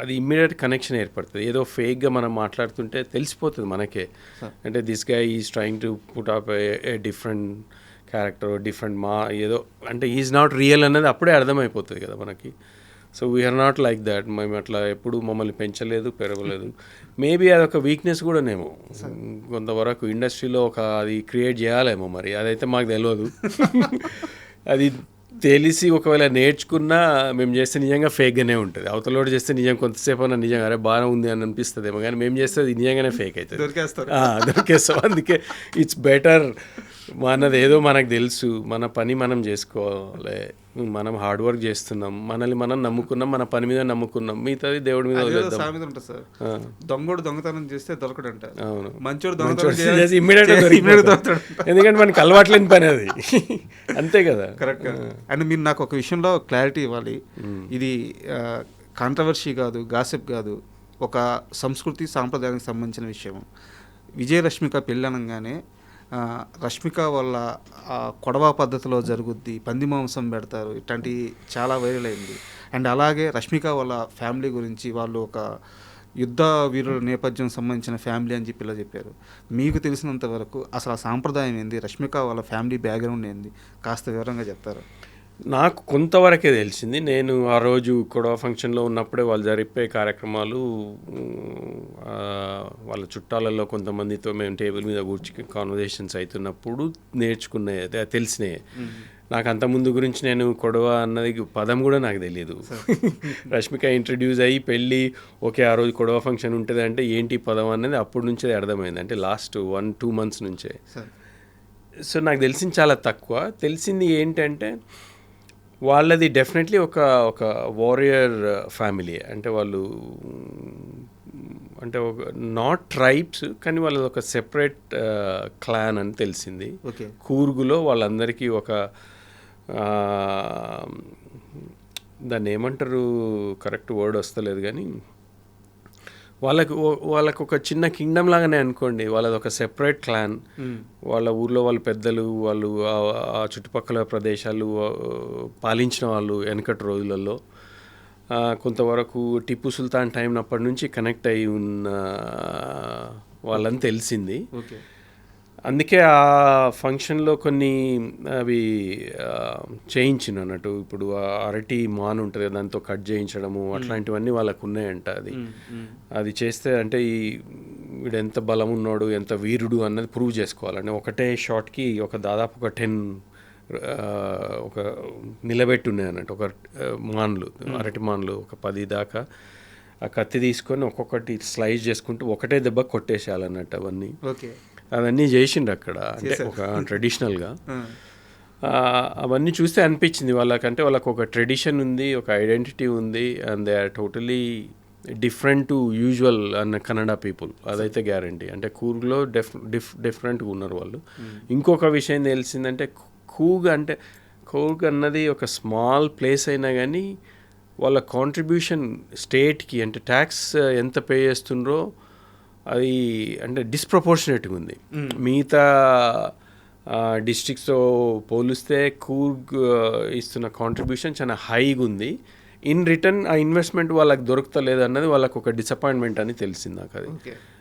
అది ఇమ్మీడియట్ కనెక్షన్ ఏర్పడుతుంది. ఏదో ఫేక్గా మనం మాట్లాడుతుంటే తెలిసిపోతుంది మనకే, అంటే this guy is trying to put up a different character, different ఏదో అంటే ఈజ్ నాట్ రియల్ అనేది అప్పుడే అర్థమైపోతుంది కదా మనకి. So we're not like that. మేము అట్లా ఎప్పుడు మమ్మల్ని పెంచలేదు, పెరగలేదు. మేబీ అదొక వీక్నెస్ కూడానేమో కొంతవరకు ఇండస్ట్రీలో అది క్రియేట్ చేయాలేమో, మరి అదైతే మాకు తెలియదు. అది తెలిసి ఒకవేళ నేర్చుకున్నా మేము చేస్తే నిజంగా ఫేక్గానే ఉంటుంది. అవతలోడు చేస్తే నిజం కొంతసేపు అన్న నిజంగా అరే బాగానే ఉంది అని అనిపిస్తుందేమో, కానీ మేము చేస్తే అది నిజంగానే ఫేక్ అవుతుంది. దొరికేస్తాం. అందుకే ఇట్స్ బెటర్ మనది ఏదో మనకు తెలుసు, మన పని మనం చేసుకోవాలి, మనం హార్డ్ వర్క్ చేస్తున్నాం, మనల్ని మనం నమ్ముకున్నాం, మన పని మీద నమ్ముకున్నాం, మిగతాది దేవుడి మీద వదిలేద్దాం. సామెత ఉంటుంది సార్, దొంగోడు దొంగతనం చేస్తే దొరకడంట, అవును, మంచోడు ఇమ్మీడియట్ దొరుకుతాడు. ఎందుకంటే మనకి అలవాట్లేని పని అది. అంతే కదా, కరెక్ట్. అండ్ మీరు నాకు ఒక విషయంలో క్లారిటీ ఇవ్వాలి. ఇది కాంట్రవర్సీ కాదు, గాసిప్ కాదు, ఒక సంస్కృతి సాంప్రదాయానికి సంబంధించిన విషయం. విజయరశ్మిక పెళ్ళి అనగానే రష్మిక వల్ల కొడవ పద్ధతిలో జరుగుద్ది, పంది మాంసం పెడతారు, ఇట్లాంటి చాలా వైరల్ అయింది. అండ్ అలాగే రష్మిక వాళ్ళ ఫ్యామిలీ గురించి వాళ్ళు ఒక యుద్ధ వీరుల నేపథ్యం సంబంధించిన ఫ్యామిలీ అని చెప్పి ఇలా చెప్పారు. మీకు తెలిసినంత వరకు అసలు ఆ సాంప్రదాయం ఏంది, రష్మిక వాళ్ళ ఫ్యామిలీ బ్యాక్గ్రౌండ్ ఏంది, కాస్త వివరంగా చెప్తారు. నాకు కొంతవరకే తెలిసింది. నేను ఆ రోజు కొడవ ఫంక్షన్లో ఉన్నప్పుడే వాళ్ళు జరిపే కార్యక్రమాలు, వాళ్ళ చుట్టాలలో కొంతమందితో మేము టేబుల్ మీద కూర్చుని కాన్వర్జేషన్స్ అవుతున్నప్పుడు నేర్చుకున్నాయి, తెలిసినాయి. నాకు అంతకుముందు గురించి నేను కొడవ అన్నది పదం కూడా నాకు తెలియదు. రష్మిక ఇంట్రడ్యూస్ అయ్యి పెళ్ళి ఓకే ఆ రోజు కొడవ ఫంక్షన్ ఉంటుంది అంటే ఏంటి పదం అనేది అప్పటి నుంచే అర్థమైంది, అంటే లాస్ట్ 1-2 months నుంచే. సో నాకు తెలిసింది చాలా తక్కువ. తెలిసింది ఏంటంటే వాళ్ళది డెఫినెట్లీ ఒక వారియర్ ఫ్యామిలీ, అంటే వాళ్ళు అంటే ఒక నాట్ ట్రైబ్స్ కానీ వాళ్ళది ఒక సెపరేట్ క్లాన్ అని తెలిసింది. కూర్గులో వాళ్ళందరికీ ఒక దాన్ని ఏమంటారు కరెక్ట్ వర్డ్ వస్తలేదు కానీ వాళ్ళకు ఒక చిన్న కింగ్డమ్ లాగానే అనుకోండి. వాళ్ళది ఒక సెపరేట్ క్లాన్. వాళ్ళ ఊర్లో వాళ్ళ పెద్దలు, వాళ్ళు ఆ చుట్టుపక్కల ప్రదేశాలు పాలించిన వాళ్ళు వెనకటి రోజులలో కొంతవరకు టిప్పు సుల్తాన్ టైం అప్పటి నుంచి కనెక్ట్ అయి ఉన్న వాళ్ళని తెలిసింది. అందుకే ఆ ఫంక్షన్లో కొన్ని అవి చేయించిన అన్నట్టు. ఇప్పుడు అరటి మాన్ ఉంటుంది కదా, దాంతో కట్ చేయించడము అట్లాంటివన్నీ వాళ్ళకు ఉన్నాయంట. అది చేస్తే అంటే వీడు ఎంత బలం ఉన్నాడు, ఎంత వీరుడు అన్నది ప్రూవ్ చేసుకోవాలంటే ఒకటే షాట్కి దాదాపు ఒక 10 ఒక నిలబెట్టి ఉన్నాయి అన్నట్టు. ఒక మాన్లు, అరటి మాన్లు ఒక 10 దాకా ఆ కత్తి తీసుకొని ఒక్కొక్కటి స్లైస్ చేసుకుంటూ ఒకటే దెబ్బ కొట్టేసేయాలన్నట్టు. అవన్నీ చేసిండ్రు అక్కడ, అంటే ఒక ట్రెడిషనల్గా. అవన్నీ చూస్తే అనిపించింది వాళ్ళకంటే వాళ్ళకు ఒక ట్రెడిషన్ ఉంది, ఒక ఐడెంటిటీ ఉంది, and they are totally different to usual అన్న కన్నడ పీపుల్, అదైతే గ్యారంటీ. అంటే కూర్గ్లో డిఫరెంట్గా ఉన్నారు వాళ్ళు. ఇంకొక విషయం తెలిసిందంటే కూర్గ్ అన్నది ఒక స్మాల్ ప్లేస్ అయినా కానీ వాళ్ళ కాంట్రిబ్యూషన్ స్టేట్కి అంటే ట్యాక్స్ ఎంత పే చేస్తుండ్రో అది అంటే డిస్ప్రపోర్షనేట్గా ఉంది. మిగతా డిస్ట్రిక్ట్స్తో పోలిస్తే కూర్గ్ ఇస్తున్న కాంట్రిబ్యూషన్ చాలా హైగా ఉంది. ఇన్ రిటర్న్ ఆ ఇన్వెస్ట్మెంట్ వాళ్ళకి దొరుకుతలేదు అన్నది వాళ్ళకు ఒక డిసప్పాయింట్మెంట్ అని తెలిసింది నాకు.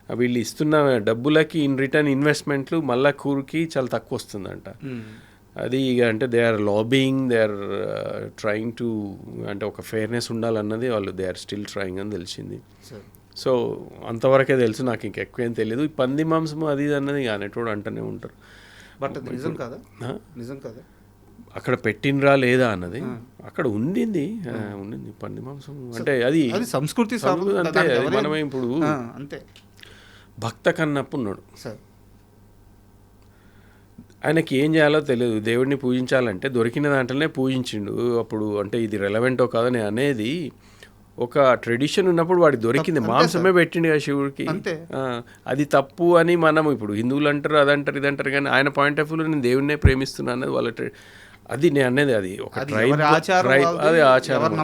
అది వీళ్ళు ఇస్తున్న డబ్బులకి ఇన్ రిటర్న్ ఇన్వెస్ట్మెంట్లు మళ్ళా కూర్కి చాలా తక్కువ వస్తుందంట. అది అంటే they are lobbying, they are trying to, అంటే ఒక ఫెయిర్నెస్ ఉండాలన్నది వాళ్ళు దే ఆర్ స్టిల్ ట్రయింగ్ అని తెలిసింది. సో అంతవరకే తెలుసు, నాకు ఇంకెక్కువ ఏం తెలియదు. ఈ పంది మాంసం అది అన్నది అనేటోడు అంటూనే ఉంటారు. బట్ నిజం కాదా? నిజం కాదా అక్కడ పెట్టినరా లేదా అన్నది? అక్కడ ఉండింది పంది మాంసం. అంటే అది సంస్కృతి అంతే. మనమే ఇప్పుడు అంతే. భక్త కన్నప్పు ఉన్నాడు, ఆయనకి ఏం చేయాలో తెలియదు. దేవుడిని పూజించాలంటే దొరికిన దాంట్లోనే పూజించిండు. అప్పుడు అంటే ఇది రెలవెంటో కాదని అనేది ఒక ట్రెడిషన్ ఉన్నప్పుడు వాడికి దొరికింది, మాంసమే పెట్టిండు కదా శివుడికి. అది తప్పు అని మనం ఇప్పుడు హిందువులు అంటారు, అదంటారు, ఇదంటారు, కానీ ఆయన పాయింట్ ఆఫ్ వ్యూలో నేను దేవుడినే ప్రేమిస్తున్నా అన్నది వాళ్ళ అది నేను అనేది. అది ఒక ట్రైబ్, అది ఆచారం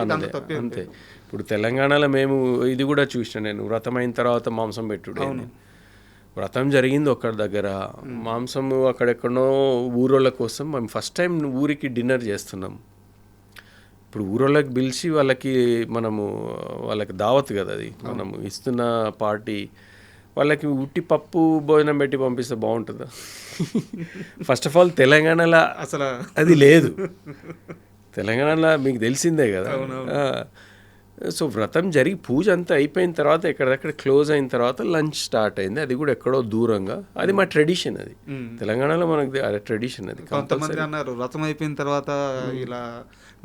అన్నది అంతే. ఇప్పుడు తెలంగాణలో మేము ఇది కూడా చూసిన, నేను వ్రతం అయిన తర్వాత మాంసం పెట్టుడే. వ్రతం జరిగింది ఒక్కడి దగ్గర, మాంసం అక్కడెక్కడో ఊరోళ్ళ కోసం మేము ఫస్ట్ టైం ఊరికి డిన్నర్ చేస్తున్నాం. ఇప్పుడు ఊరోళ్ళకి పిలిచి వాళ్ళకి దావత్ కదా, అది మనము ఇస్తున్న పార్టీ. వాళ్ళకి ఉట్టి పప్పు భోజనం పెట్టి పంపిస్తే బాగుంటుందా? ఫస్ట్ ఆఫ్ ఆల్ తెలంగాణలో అసలు అది లేదు. తెలంగాణలో మీకు తెలిసిందే కదా. సో వ్రతం జరిగి పూజ అంతా అయిపోయిన తర్వాత ఎక్కడెక్కడ క్లోజ్ అయిన తర్వాత లంచ్ స్టార్ట్ అయింది. అది కూడా ఎక్కడో దూరంగా. అది మా ట్రెడిషన్. అది తెలంగాణలో మనకి అది ట్రెడిషన్. అది కొంతమంది అన్నారు వ్రతం అయిపోయిన తర్వాత ఇలా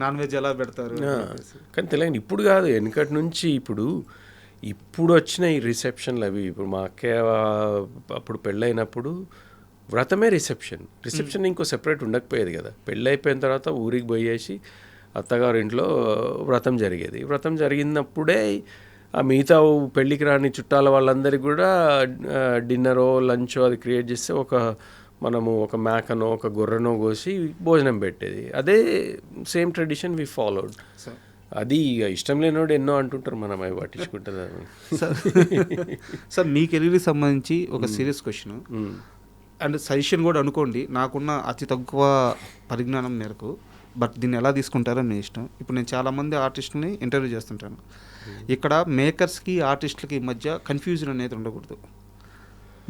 నాన్ వెజ్ ఎలా పెడతారు కానీ తెలంగాణ ఇప్పుడు కాదు, వెనకటి నుంచి. ఇప్పుడు వచ్చిన ఈ రిసెప్షన్లు అవి. ఇప్పుడు మా అక్కయ్య అప్పుడు పెళ్ళైనప్పుడు వ్రతమే రిసెప్షన్ ఇంకో సెపరేట్ ఉండకపోయేది కదా. పెళ్ళి అయిపోయిన తర్వాత ఊరికి పోయేసి అత్తగారు ఇంట్లో వ్రతం జరిగేది. వ్రతం జరిగినప్పుడే ఆ మిగతా పెళ్ళికి రాని చుట్టాల వాళ్ళందరికీ కూడా డిన్నరో లంచో అది క్రియేట్ చేస్తే మనము ఒక మేకనో ఒక గొర్రెనో కోసి భోజనం పెట్టేది. అదే సేమ్ ట్రెడిషన్ వి ఫాలోడ్. అది ఇష్టం లేనివాడు ఎన్నో అంటుంటారు, మనం అవి పట్టించుకుంటుంది. సార్ మీ కెరీర్కి సంబంధించి ఒక సీరియస్ క్వశ్చన్ అండ్ సజెషన్ కూడా అనుకోండి, నాకున్న అతి తక్కువ పరిజ్ఞానం మేరకు. బట్ దీన్ని ఎలా తీసుకుంటారో మీ ఇష్టం. ఇప్పుడు నేను చాలామంది ఆర్టిస్టులని ఇంటర్వ్యూ చేస్తుంటాను. ఇక్కడ మేకర్స్కి ఆర్టిస్టులకి మధ్య కన్ఫ్యూజన్ అనేది ఉండకూడదు.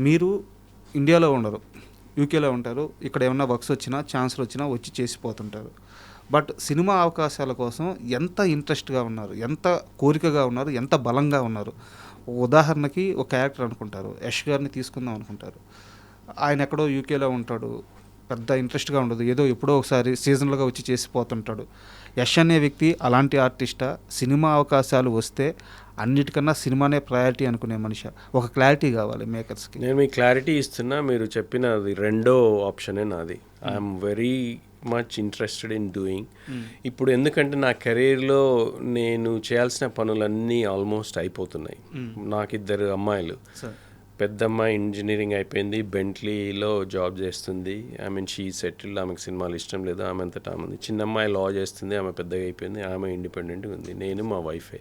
మీరు ఇండియాలో ఉండరు, యూకేలో ఉంటారు. ఇక్కడ ఏమన్నా వర్క్స్ వచ్చినా ఛాన్సులు వచ్చినా వచ్చి చేసిపోతుంటారు. బట్ సినిమా అవకాశాల కోసం ఎంత ఇంట్రెస్ట్గా ఉన్నారు, ఎంత కోరికగా ఉన్నారు, ఎంత బలంగా ఉన్నారు. ఉదాహరణకి ఒక క్యారెక్టర్ అనుకుంటారు, యష్ గారిని తీసుకుందాం అనుకుంటారు. ఆయన ఎక్కడో యూకేలో ఉంటాడు, పెద్ద ఇంట్రెస్ట్గా ఉండదు, ఏదో ఎప్పుడో ఒకసారి సీజనల్గా వచ్చి చేసిపోతుంటాడు. యష్ అనే వ్యక్తి అలాంటి ఆర్టిస్టా? సినిమా అవకాశాలు వస్తే అన్నిటికన్నా సినిమానే ప్రయారిటీ అనుకునే మనిషి? ఒక క్లారిటీ కావాలి మేకర్స్కి. నేను మీకు క్లారిటీ ఇస్తున్నా. మీరు చెప్పినది రెండో ఆప్షనే నాది. I'm very much interested in doing. ఇప్పుడు ఎందుకంటే నా కెరీర్లో నేను చేయాల్సిన పనులన్నీ ఆల్మోస్ట్ అయిపోతున్నాయి. నాకు 2 అమ్మాయిలు. పెద్ద అమ్మాయి ఇంజనీరింగ్ అయిపోయింది, బెంట్లీలో జాబ్ చేస్తుంది. షీ సెటిల్డ్, ఆమెకు సినిమాలు ఇష్టం లేదు, ఆమె అంతటా ఉంది. చిన్న అమ్మాయి లా చేస్తుంది, ఆమె పెద్దగా అయిపోయింది, ఆమె ఇండిపెండెంట్గా ఉంది. నేను మా వైఫే.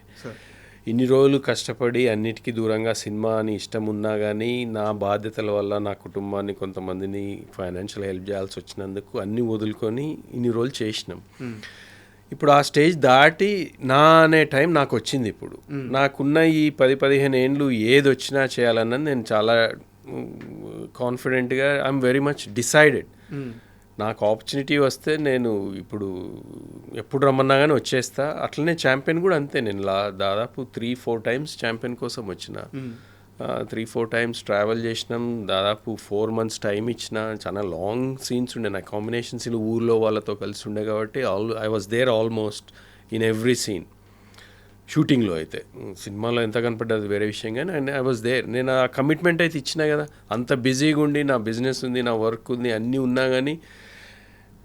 ఇన్ని రోజులు కష్టపడి అన్నిటికీ దూరంగా సినిమా అని ఇష్టం ఉన్నా కానీ నా బాధ్యతల వల్ల నా కుటుంబాన్ని కొంతమందిని ఫైనాన్షియల్ హెల్ప్ చేయాల్సి వచ్చినందుకు అన్నీ వదులుకొని ఇన్ని రోజులు చేసినాం. ఇప్పుడు ఆ స్టేజ్ దాటి నా అనే టైం నాకు వచ్చింది. ఇప్పుడు నాకున్న ఈ 10-15 ఏండ్లు ఏది వచ్చినా చేయాలన్నది నేను చాలా కాన్ఫిడెంట్గా ఐఎమ్ వెరీ మచ్ డిసైడెడ్. నాకు ఆపర్చునిటీ వస్తే నేను ఇప్పుడు ఎప్పుడు రమ్మన్నా కానీ వచ్చేస్తా. అట్లనే ఛాంపియన్ కూడా అంతే. నేను దాదాపు 3-4 టైమ్స్ ఛాంపియన్ కోసం వచ్చిన. 3-4 టైమ్స్ ట్రావెల్ చేసినాం. దాదాపు 4 months టైం ఇచ్చిన. చాలా లాంగ్ సీన్స్ ఉండే నా కాంబినేషన్ సీన్, ఊర్లో వాళ్ళతో కలిసి ఉండే కాబట్టి I was there almost in every scene. షూటింగ్లో అయితే, సినిమాలో ఎంత కనపడ్డది వేరే విషయం, కానీ ఐ వాజ్ దేర్. నేను ఆ కమిట్మెంట్ అయితే ఇచ్చినా కదా. అంత బిజీగా ఉండి నా బిజినెస్ ఉంది, నా వర్క్ ఉంది, అన్నీ ఉన్నా కానీ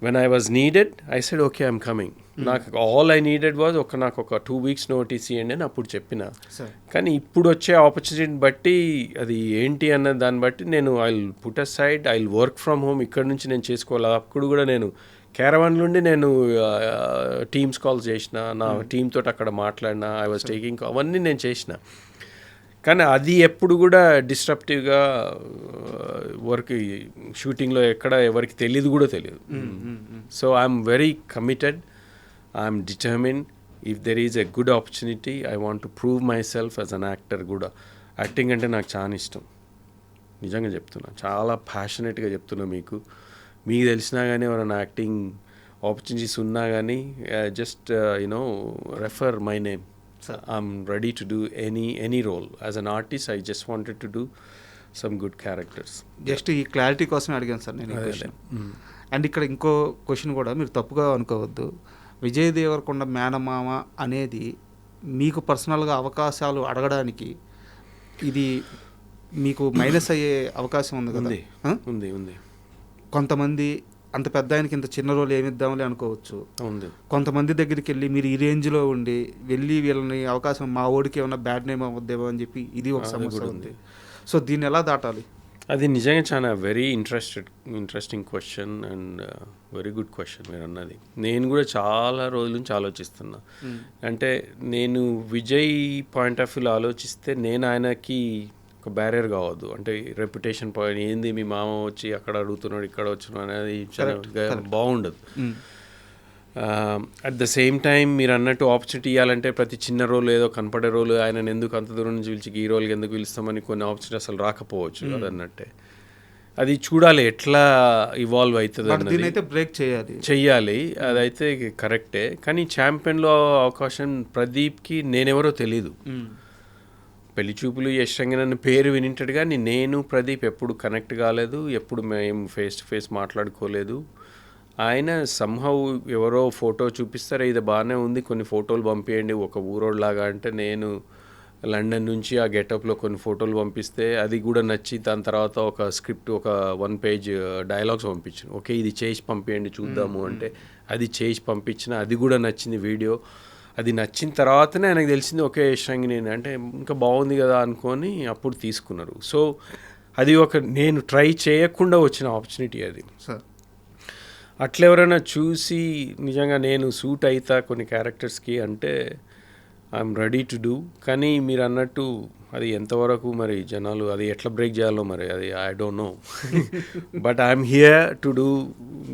when I was needed, I said, okay, I'm coming. నాకు all I needed was నాకు ఒక 2 weeks notice ఇవ్వండి అని అప్పుడు చెప్పిన. కానీ ఇప్పుడు వచ్చే ఆపర్చునిటీని బట్టి అది ఏంటి అన్న దాన్ని బట్టి నేను I will put a side, I will work from home. ఇక్కడ నుంచి నేను చేసుకోవాలి. అప్పుడు కూడా నేను క్యారవాన్ నుండి నేను టీమ్స్ కాల్స్ చేసిన, నా టీమ్ తోటి అక్కడ మాట్లాడిన, ఐ వాజ్ టేకింగ్, అవన్నీ నేను చేసిన. కానీ అది ఎప్పుడు కూడా డిస్ట్రప్టివ్గా వర్క్ షూటింగ్లో ఎక్కడ ఎవరికి తెలియదు కూడా తెలియదు. So I'm very committed, I'm determined. If there is a good opportunity, I want to prove my self as an actor కూడా. యాక్టింగ్ అంటే నాకు చాలా ఇష్టం, నిజంగా చెప్తున్నా. చాలా ప్యాషనెట్గా చెప్తున్నా. మీకు తెలిసినా కానీ ఎవరైనా యాక్టింగ్ ఆపర్చునిటీస్ ఉన్నా కానీ just refer my name. I'm ready to do any role. As an artist, I just wanted to do some good characters. Just ఈ క్లారిటీ కోసం అడిగాను సార్ నేను ఈ క్వశ్చన్. అండ్ ఇక్కడ ఇంకో క్వశ్చన్ కూడా మీరు తప్పుగా అనుకోవద్దు. విజయ్ దేవరకొండ మేనమామ అనేది మీకు పర్సనల్గా అవకాశాలు అడగడానికి ఇది మీకు మైనస్ అయ్యే అవకాశం ఉంది కదా? ఉంది. కొంతమంది అంత పెద్ద ఆయనకి ఇంత చిన్న రోల్ ఏమిద్దామని అనుకోవచ్చు. కొంతమంది దగ్గరికి వెళ్ళి మీరు ఈ రేంజ్లో ఉండి వెళ్ళి వీళ్ళని అవకాశం, మా ఓడికి ఏమైనా బ్యాడ్ నేమ్ అవ్వద్దేమో అని చెప్పి ఇది ఒక సమస్య ఉంది. సో దీన్ని ఎలా దాటాలి? అది నిజంగా చాలా very interesting question and very good question మీరు అన్నది. నేను కూడా చాలా రోజుల నుంచి ఆలోచిస్తున్నా. అంటే నేను విజయ్ పాయింట్ ఆఫ్ వ్యూలో ఆలోచిస్తే నేను ఆయనకి ఒక బ్యారియర్ కావద్దు. అంటే రెప్యుటేషన్ పాయింట్ ఏంది, మీ మామ వచ్చి అక్కడ అడుగుతున్నాడు ఇక్కడ వచ్చినాడు అనేది బాగుండదు. అట్ ద సేమ్ టైం మీరు అన్నట్టు ఆపర్చునిటీ ఇవ్వాలంటే ప్రతి చిన్న రోల్ ఏదో కనపడే రోల్ ఆయన ఎందుకు అంత దూరం నుంచి పిలిచి ఈ రోల్కి ఎందుకు పిలుస్తామని కొన్ని ఆపర్చునిటీ అసలు రాకపోవచ్చు. అదన్నట్టే అది చూడాలి ఎట్లా ఇవాల్వ్ అవుతుంది బట్ దీని అన్నది అయితే బ్రేక్ చేయాలి. చెయ్యాలి, అదైతే కరెక్టే. కానీ ఛాంపియన్లో అవకాశం ప్రదీప్కి నేనెవరో తెలీదు. పెళ్లి చూపులు యష్ రంగనాథన్ పేరు వినింటాడు కానీ నేను ప్రదీప్ ఎప్పుడు కనెక్ట్ కాలేదు, ఎప్పుడు మేము ఫేస్ టు ఫేస్ మాట్లాడుకోలేదు. ఆయన సంహౌ ఎవరో ఫోటో చూపిస్తారా ఇది బాగానే ఉంది కొన్ని ఫోటోలు పంపించండి ఒక ఊరోడ్లాగా అంటే, నేను లండన్ నుంచి ఆ గెటప్లో కొన్ని ఫోటోలు పంపిస్తే అది కూడా నచ్చి దాని తర్వాత ఒక స్క్రిప్ట్ ఒక 1 పేజ్ డైలాగ్స్ పంపించాను. ఓకే ఇది చేసి పంపించండి చూద్దాము అంటే అది చేసి పంపించిన, అది కూడా నచ్చింది వీడియో. అది నచ్చిన తర్వాతనే ఆయనకు తెలిసింది ఓకే యష్ రంగనాథన్ అంటే ఇంకా బాగుంది కదా అనుకొని అప్పుడు తీసుకున్నారు. సో అది ఒక నేను ట్రై చేయకుండా వచ్చిన ఆపర్చునిటీ అది. సార్ అట్లా ఎవరైనా చూసి నిజంగా నేను సూట్ అవుతా కొన్ని క్యారెక్టర్స్కి అంటే ఐఎమ్ రెడీ టు డూ. కానీ మీరు అన్నట్టు అది ఎంతవరకు మరి జనాలు అది ఎట్లా బ్రేక్ చేయాలో మరి అది I don't know. But I'm here to do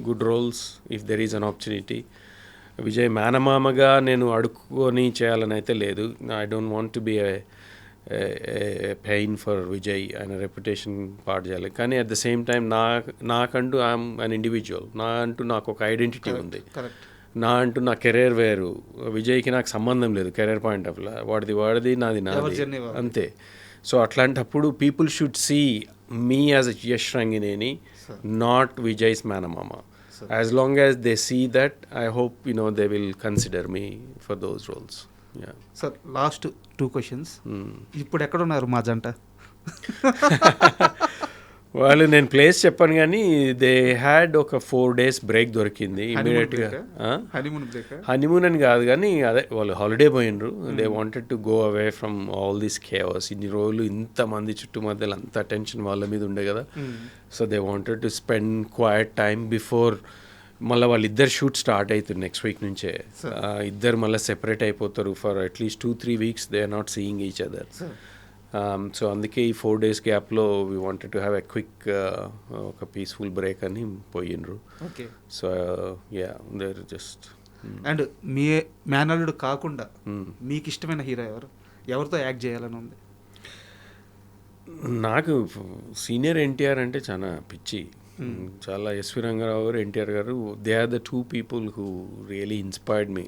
good roles if there is an opportunity. Vijay మేనమామగా నేను అడుక్కొని చేయాలని అయితే లేదు. I don't want to be pain for Vijay, ఆయన రెప్యుటేషన్ పాడు చేయాలి. కానీ అట్ ద సేమ్ టైం నాకంటూ ఐఎమ్ అన్ ఇండివిజువల్, నాకు ఒక ఐడెంటిటీ ఉంది. నా కెరీర్ వేరు, విజయ్కి నాకు సంబంధం లేదు కెరీర్ పాయింట్ ఆఫ్ వాడిది నాది అంతే. సో అట్లాంటప్పుడు people should see me as a Yash Rangineni, not Vijay's మేనమామ. As long as they see that, I hope they will consider me for those roles. Yeah. Sir, last 2 questions. ఇప్పుడు ఎక్కడ ఉన్నారు మా జంట? వాళ్ళు నేను ప్లేస్ చెప్పాను కానీ దే హ్యాడ్ ఒక 4 days బ్రేక్ దొరికింది ఇమీడియట్గా. హనీమూన్ అని కాదు కానీ అదే వాళ్ళు హాలిడే పోయినరు. They wanted to go away from all this chaos. ఇన్ని రోజులు ఇంతమంది చుట్టుమధ్యలో అంత టెన్షన్ వాళ్ళ మీద ఉండే కదా. So they wanted to spend quiet time before మళ్ళీ వాళ్ళిద్దరు షూట్ స్టార్ట్ అవుతుంది నెక్స్ట్ వీక్ నుంచే. ఇద్దరు మళ్ళీ సెపరేట్ అయిపోతారు for at least 2-3 weeks. They are not seeing each other. So అందుకే ఈ 4 days గ్యాప్లో we wanted to have a quick ఒక పీస్ఫుల్ బ్రేక్ అని పోయినరు. So ya there just. And మీ మేనల్లుడు కాకుండా మీకు ఇష్టమైన హీరో ఎవరితో యాక్ట్ చేయాలని ఉంది? నాకు సీనియర్ ఎన్టీఆర్ అంటే చాలా పిచ్చి. చాలా SV Rangarao garu, NTR garu, they are the 2 people who really inspired me.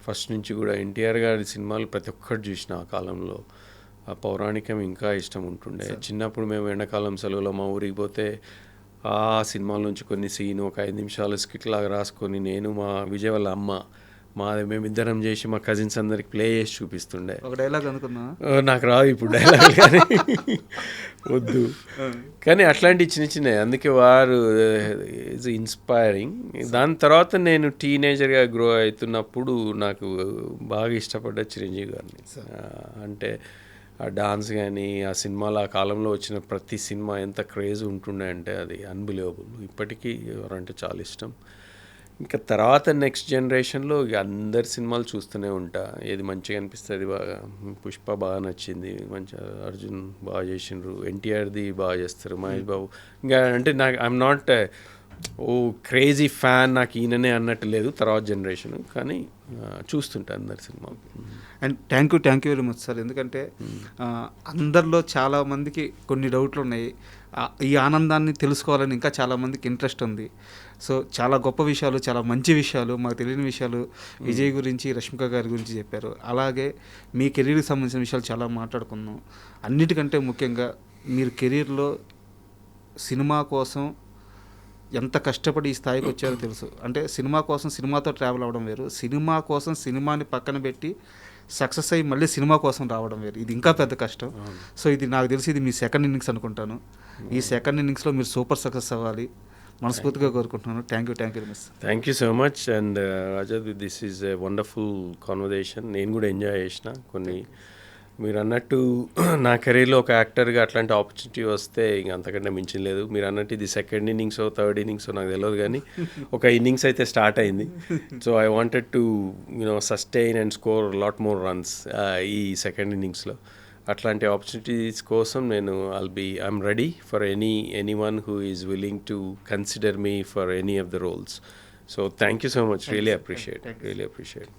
First నుంచి కూడా ఎన్టీఆర్ గారి సినిమాలు ప్రతి ఒక్కటి చూసిన ఆ కాలంలో. ఆ పౌరాణికం ఇంకా ఇష్టం ఉంటుండే. చిన్నప్పుడు మేము ఎండాకాలం సెలవులో మా ఊరికి పోతే ఆ సినిమాల నుంచి కొన్ని సీన్ ఒక 5 నిమిషాలు స్కిట్ లాగా రాసుకొని నేను మా విజయ్ వాళ్ళ అమ్మ మేమిద్దరం చేసి మా కజిన్స్ అందరికి ప్లే చేసి చూపిస్తుండే. ఒక డైలాగ్ అనుకున్నా, నాకు రాదు ఇప్పుడు డైలాగ్ కానీ వద్దు. కానీ అట్లాంటి చిన్న అందుకే వారు ఈజ్ ఇన్స్పైరింగ్. దాని తర్వాత నేను టీనేజర్గా గ్రో అవుతున్నప్పుడు నాకు బాగా ఇష్టపడ్డ చిరంజీవి గారిని. అంటే ఆ డాన్స్ కానీ ఆ సినిమాలో ఆ కాలంలో వచ్చిన ప్రతి సినిమా ఎంత క్రేజ్ ఉంటుండే అంటే అది అన్బిలీవబుల్. ఇప్పటికీ ఎవరంటే చాలా ఇష్టం. ఇంకా తర్వాత నెక్స్ట్ జనరేషన్లో ఇక అందరి సినిమాలు చూస్తూనే ఉంటా. ఏది మంచిగా అనిపిస్తుంది బాగా. పుష్ప బాగా నచ్చింది, మంచిగా అర్జున్ బాగా చేసిండ్రు, ఎన్టీఆర్ది బాగా చేస్తారు, మహేష్ బాబు. ఇంకా అంటే నాకు ఐఎమ్ నాట్ క్రేజీ ఫ్యాన్, నాకు ఈయననే అన్నట్టు లేదు తర్వాత జనరేషన్, కానీ చూస్తుంటా అందరి సినిమాలు. And thank you very much sir. ఎందుకంటే అందరిలో చాలామందికి కొన్ని డౌట్లు ఉన్నాయి. ఈ ఆనందాన్ని తెలుసుకోవాలని ఇంకా చాలామందికి ఇంట్రెస్ట్ ఉంది. సో చాలా గొప్ప విషయాలు, చాలా మంచి విషయాలు, మాకు తెలియని విషయాలు విజయ్ గురించి, రష్మిక గారి గురించి చెప్పారు. అలాగే మీ కెరీర్కి సంబంధించిన విషయాలు చాలా మాట్లాడుకున్నాం. అన్నిటికంటే ముఖ్యంగా మీరు కెరీర్లో సినిమా కోసం ఎంత కష్టపడి ఈ స్థాయికి వచ్చారో తెలుసు. అంటే సినిమా కోసం సినిమాతో ట్రావెల్ అవ్వడం వేరు, సినిమా కోసం సినిమాని పక్కన పెట్టి సక్సెస్ అయ్యి మళ్ళీ సినిమా కోసం రావడం వేరు. ఇది ఇంకా పెద్ద కష్టం. సో ఇది నాకు తెలిసి ఇది మీ సెకండ్ ఇన్నింగ్స్ అనుకుంటాను. ఈ సెకండ్ ఇన్నింగ్స్లో మీరు సూపర్ సక్సెస్ అవ్వాలి మనస్ఫూర్తిగా కోరుకుంటున్నాను. Thank you very much. Thank you so much. And Rajat, this is a wonderful conversation. నేను కూడా ఎంజాయ్ చేసిన. కొన్ని మీరు అన్నట్టు నా కెరీర్లో ఒక యాక్టర్గా అట్లాంటి ఆపర్చునిటీ వస్తే ఇంక అంతకంటే మించలేదు. మీరు అన్నట్టు ఇది సెకండ్ ఇన్నింగ్సో థర్డ్ ఇన్నింగ్సో నాకు తెలియదు, కానీ ఒక ఇన్నింగ్స్ అయితే స్టార్ట్ అయింది. So I wanted to sustain and score lot more runs ఈ సెకండ్ ఇన్నింగ్స్లో. అట్లాంటి ఆపర్చునిటీస్ కోసం I'm ready for anyone who is willing to consider me for any of the roles. So thank you so much. Really appreciate.